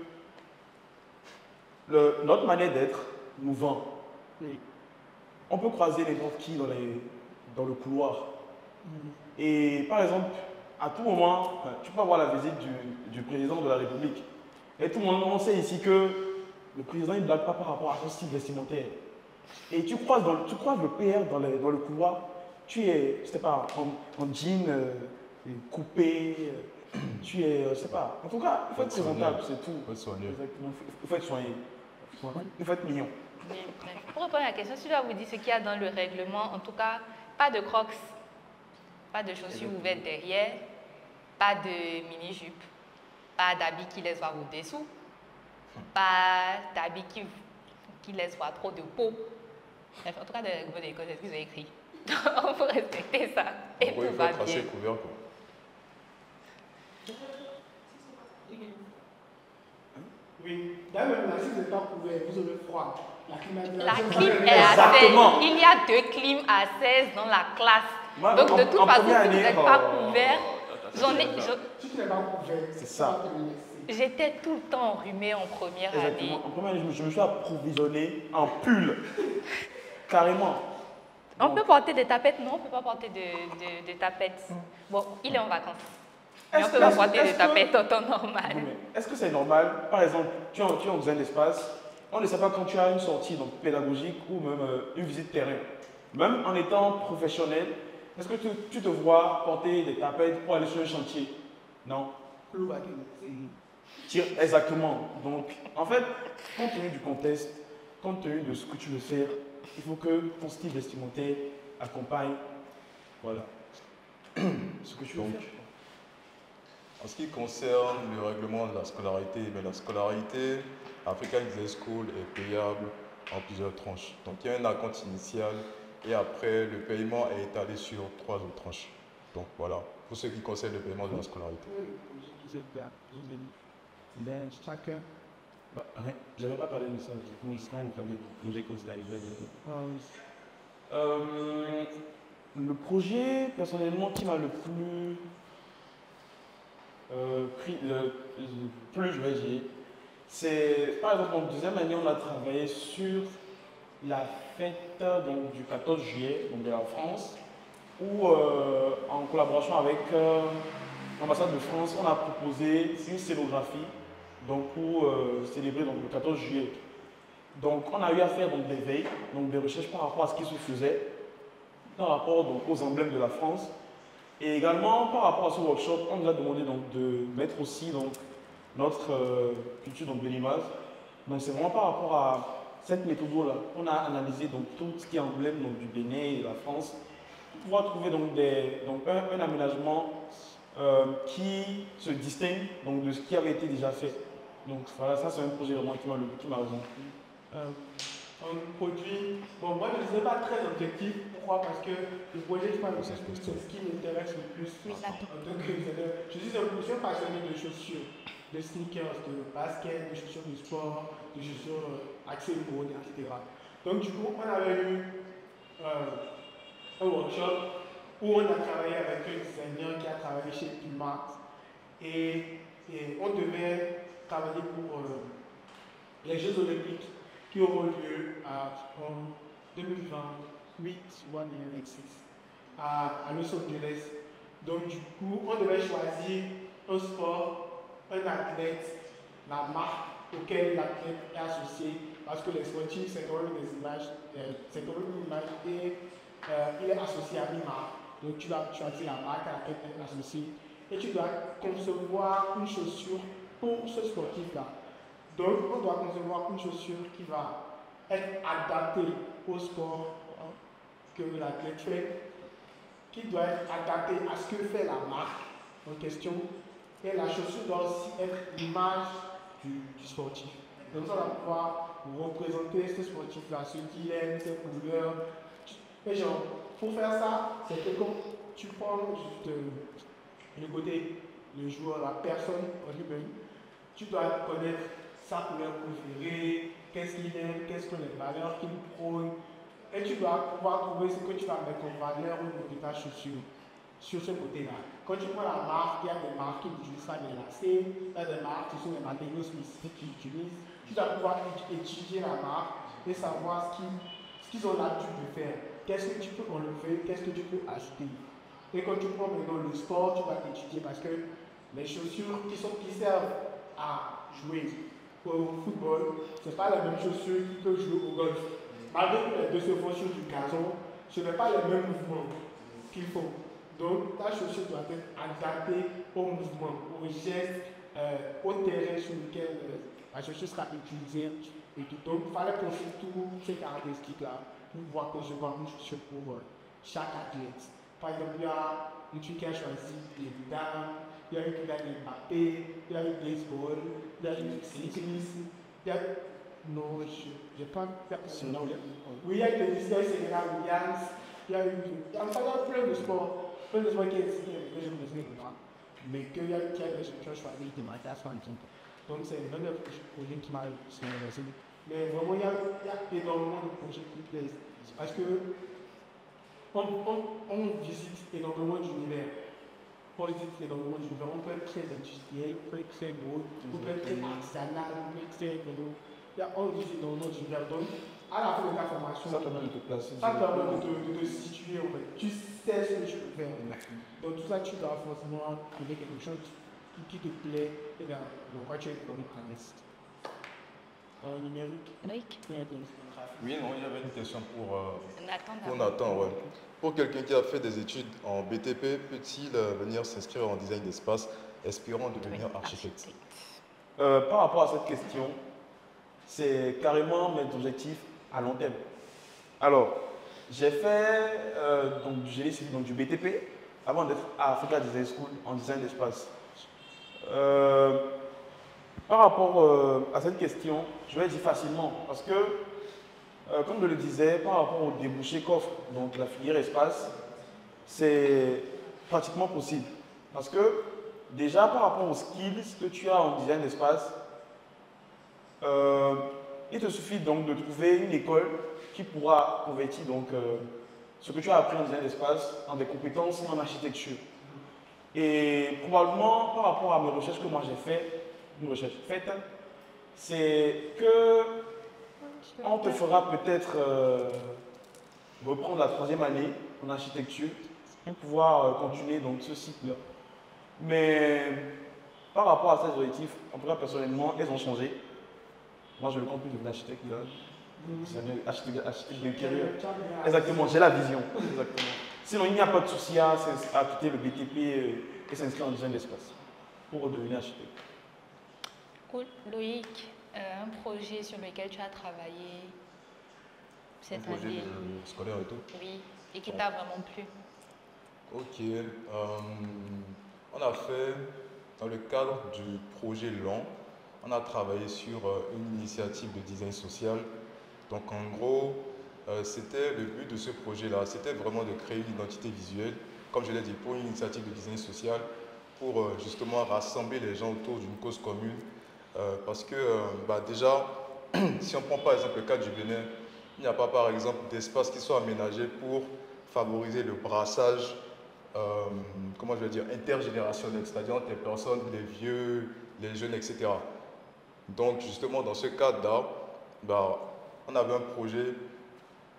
notre manière d'être nous vend. On peut croiser n'importe qui dans le couloir. Et par exemple, à tout moment, tu peux avoir la visite du président de la République. Et tout le monde, on sait ici que le président ne blague pas par rapport à son style vestimentaire. Et tu croises le PR dans le couloir, tu es, je sais pas, en jean coupé, tu es, je sais pas. En tout cas, il faut être présentable, c'est tout. Il faut être soigné. Exactement. Il faut être soigné. Il faut être mignon. Pour répondre à la question, si je dois vous dire ce qu'il y a dans le règlement, en tout cas, pas de crocs, pas de chaussures ouvertes derrière, pas de mini-jupe, pas d'habits qui laissent voir au-dessous, pas d'habits qui laissent voir trop de peau. En tout cas, de règlement d'école, c'est ce que j'ai écrit. On faut respecter ça et tout va bien. Assez couvert, quoi. Oui, d'ailleurs, si vous n'êtes pas couvert, vous aurez froid. La clim est à 16. Il y a 2 clims à 16 dans la classe. Donc, de toute façon, si vous n'êtes pas couvert, Si tu n'es pas couvert, c'est ça. J'étais tout le temps enrhumée en première année. En première année, je me suis approvisionné en pull. Carrément. On peut porter des tapettes? Non, on ne peut pas porter de tapettes. Bon, il est en vacances. Mais on peut pas porter des tapettes en temps normal. Est-ce que c'est normal? Par exemple, tu es en design d'espace, on ne sait pas quand tu as une sortie donc, pédagogique ou même une visite terrain. Même en étant professionnel, est-ce que tu te vois porter des tapettes pour aller sur un chantier? Non. Exactement. Donc, en fait, compte tenu du contexte, compte tenu de ce que tu veux faire, il faut que ton style vestimentaire accompagne, voilà, ce que tu veux faire. En ce qui concerne le règlement de la scolarité, la scolarité African Design School est payable en plusieurs tranches. Donc il y a un acompte initial et après le paiement est étalé sur 3 autres tranches. Donc voilà, pour ce qui concerne le paiement de la scolarité. Chacun. Je n'avais pas parlé de ça, le projet, personnellement, qui m'a le plus, je vais dire, c'est, par exemple, en deuxième année, on a travaillé sur la fête donc, du 14 juillet donc de la France, où, en collaboration avec l'ambassade de France, on a proposé une scénographie donc, pour célébrer donc, le 14 juillet. Donc, on a eu à faire donc, des veilles, donc des recherches par rapport à ce qui se faisait. par rapport donc, aux emblèmes de la France. Et également, par rapport à ce workshop, on nous a demandé donc, de mettre aussi donc, notre culture donc, béninoise. Donc c'est vraiment par rapport à cette méthode-là qu'on a analysé donc, tout ce qui est emblème donc, du Bénin et de la France pour pouvoir trouver donc, un aménagement qui se distingue donc, de ce qui avait été déjà fait. Donc voilà, ça c'est un projet vraiment qui m'a rejoint. Un produit, bon moi je ne sais pas très objectif, pourquoi? Parce que le projet c'est ce qui m'intéresse le plus en tant que designer. Je suis un passionné de chaussures, de sneakers, de basket, de chaussures de sport, de chaussures axées mode, etc. Donc du coup on avait eu un workshop où on a travaillé avec un designer qui a travaillé chez Puma et on devait travailler pour les Jeux Olympiques qui auront lieu en 2028 ou en 2026 à Los Angeles. Donc du coup, on devait choisir un sport, un athlète, la marque auquel l'athlète est associé, parce que les sportifs, c'est quand même des images, c'est quand même une image et il est associé à une marque. Donc tu dois choisir la marque à laquelle il est associé et tu dois concevoir une chaussure pour ce sportif-là. Donc, on doit concevoir une chaussure qui va être adaptée au sport que l'athlète fait, qui doit être adaptée à ce que fait la marque en question, et la chaussure doit aussi être l'image du sportif. Donc, on va pouvoir représenter ce sportif-là, ce qu'il aime, ses couleurs. Et genre, pour faire ça, c'est que quand tu prends juste le côté, le joueur, la personne en lui-même, tu dois connaître sa couleur préférée, qu'est-ce qu'il aime, quelles sont les valeurs qu'il prône. Et tu dois pouvoir trouver ce que tu vas mettre en valeur au niveau de ta chaussure, sur ce côté-là. Quand tu prends la marque, il y a des marques qui utilisent ça, des lacets, il y a des marques qui sont des matériaux spécifiques qu'ils utilisent. Tu dois pouvoir étudier la marque et savoir ce qu'ils ont l'habitude de faire. Qu'est-ce que tu peux enlever, qu'est-ce que tu peux ajouter. Et quand tu prends maintenant le sport, tu vas étudier parce que les chaussures qui servent à jouer au football, ce n'est pas la même chaussure qui peut jouer au golf. Malgré que les deux se font sur du gazon, ce n'est pas les mêmes mouvements qu'il faut. Donc ta chaussure doit être adaptée au mouvement, aux gestes, au terrain sur lequel la chaussure sera utilisée. Et tout. Donc il fallait penser toutes ces caractéristiques-là pour pouvoir concevoir une chaussure pour chaque athlète. Par exemple, il y a une fille qui a choisi les dames, il y a eu Kylian Mbappé, il y a eu baseball, il y a eu cyclisme, il y a non, je n'ai pas personne. Oui, il y a eu tennis, il y a eu Serena Williams, il y a eu plein de sports qui existent que je ne connais pas, mais qu'il y a eu qui a choisi de m'intéresser par exemple. Donc c'est l'un des projets qui m'a intéressé. Mais vraiment, il y a énormément de projets qui me plaisent. Parce que on visite énormément d'univers. On visite énormément d'univers. On peut être très industriel, on peut être très beau, on peut être très artisanal, on peut être très beau. On visite énormément d'univers. Donc, à la fin de ta formation, ça permet de te placer. Ça permet de te situer en fait. Tu sais ce que tu peux faire. Donc, tout ça, tu dois forcément trouver quelque chose qui te plaît. Et bien, donc, tu es comme artiste. Numérique. Oui, non, il y avait une question pour Nathan. Ouais. Pour quelqu'un qui a fait des études en BTP, peut-il venir s'inscrire en design d'espace, espérant devenir architecte? Par rapport à cette question, c'est carrément mes objectifs à long terme. Alors, j'ai fait du génie civil, donc du BTP, avant d'être à Africa Design School en design d'espace. Par rapport à cette question, je vais dire facilement, parce que, comme je le disais, par rapport au débouché qu'offre donc la filière espace, c'est pratiquement possible. Parce que, déjà, par rapport aux skills que tu as en design d'espace, il te suffit donc de trouver une école qui pourra convertir donc, ce que tu as appris en design d'espace en des compétences en architecture. Et probablement, par rapport à mes recherches que moi j'ai faites, une recherche faite, c'est que on te fera peut-être reprendre la 3e année en architecture pour pouvoir continuer donc ce cycle-là. Mais par rapport à ces objectifs, en tout cas personnellement, elles ont changé. Moi je ne compte plus devenir architecte là. Acheter de l'intérieur. Exactement, j'ai la vision. Exactement. Sinon, il n'y a pas de souci à quitter le BTP et s'inscrire en design d'espace pour redevenir architecte. Cool. Loïc, un projet sur lequel tu as travaillé cette année? Un projet scolaire et tout? Oui, et qui t'a vraiment plu? Ok. On a fait, dans le cadre du projet LAN, on a travaillé sur une initiative de design social. Donc en gros, c'était le but de ce projet-là, c'était vraiment de créer une identité visuelle, comme je l'ai dit, pour une initiative de design social, pour justement rassembler les gens autour d'une cause commune. Parce que déjà, si on prend par exemple le cas du Bénin, il n'y a pas par exemple d'espace qui soit aménagé pour favoriser le brassage, comment je vais dire, intergénérationnel, c'est-à-dire entre les personnes, les vieux, les jeunes, etc. Donc justement dans ce cadre-là, on avait un projet,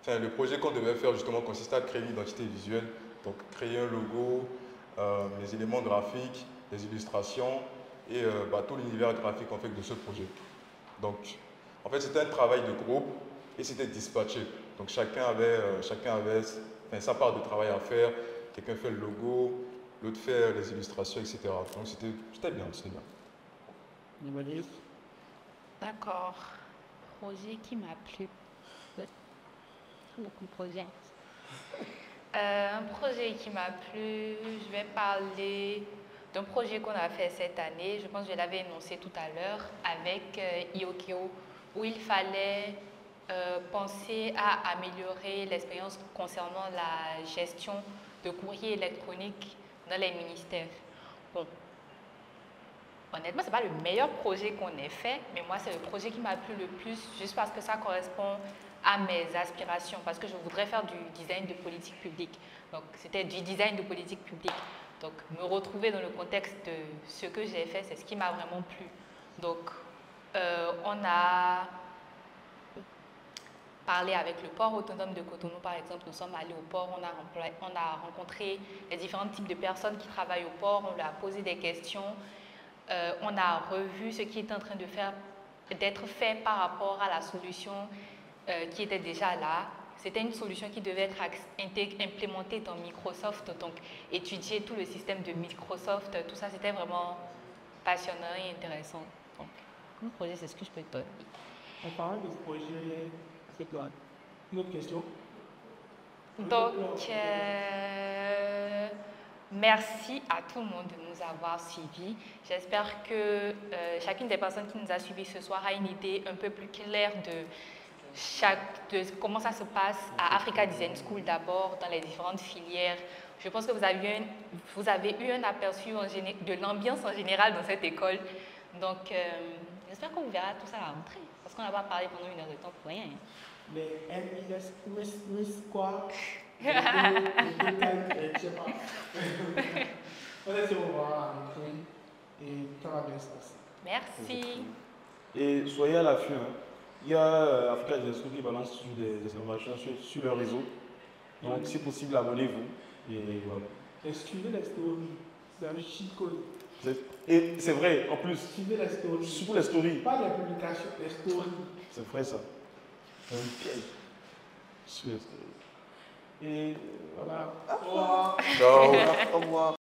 enfin le projet qu'on devait faire justement consistait à créer une identité visuelle, donc créer un logo, les éléments graphiques, les illustrations et tout l'univers graphique en fait de ce projet. Donc en fait c'était un travail de groupe et c'était dispatché. Donc chacun avait sa part de travail à faire, quelqu'un fait le logo, l'autre fait les illustrations, etc. Donc c'était bien, c'était bien. D'accord. Projet qui m'a plu. Beaucoup de projets. Un projet qui m'a plu, je vais parler d'un projet qu'on a fait cette année. Je pense que je l'avais énoncé tout à l'heure avec IOKEO, où il fallait penser à améliorer l'expérience concernant la gestion de courrier électronique dans les ministères. Bon, honnêtement, ce n'est pas le meilleur projet qu'on ait fait, mais moi, c'est le projet qui m'a plu le plus, juste parce que ça correspond à mes aspirations, parce que je voudrais faire du design de politique publique. Donc, c'était du design de politique publique. Donc, me retrouver dans le contexte de ce que j'ai fait, c'est ce qui m'a vraiment plu. Donc, on a parlé avec le port autonome de Cotonou, par exemple. Nous sommes allés au port, on a rencontré les différents types de personnes qui travaillent au port, on leur a posé des questions. On a revu ce qui est en train d'être fait par rapport à la solution qui était déjà là. C'était une solution qui devait être implémentée dans Microsoft, donc étudier tout le système de Microsoft, tout ça, c'était vraiment passionnant et intéressant. Donc, Comme projet, c'est ce que je peux te dire. En parlant de ce projet, c'est quoi? Une autre question? Donc, merci à tout le monde de nous avoir suivis. J'espère que chacune des personnes qui nous a suivis ce soir a une idée un peu plus claire de comment ça se passe à Africa Design School d'abord, dans les différentes filières. Je pense que vous avez eu un aperçu de l'ambiance en général dans cette école. Donc, j'espère qu'on verra tout ça à la rentrée, parce qu'on n'a pas parlé pendant 1 heure de temps pour rien. Mais MIS quoi? Je sais pas. On essaie de voir à la rentrée et ça va bien se passer. Merci. Et soyez à l'affût. Il y a Africa Design School qui balance des informations sur leur réseau. Donc, si possible, abonnez-vous. Et voilà. Et suivez les stories. C'est un cheat code. Et c'est vrai, en plus. Suivez les stories. Surtout les stories. Pas les publications, les stories. C'est vrai ça. Un piège. Sur les stories. Et voilà. Au revoir. Ciao. Au revoir.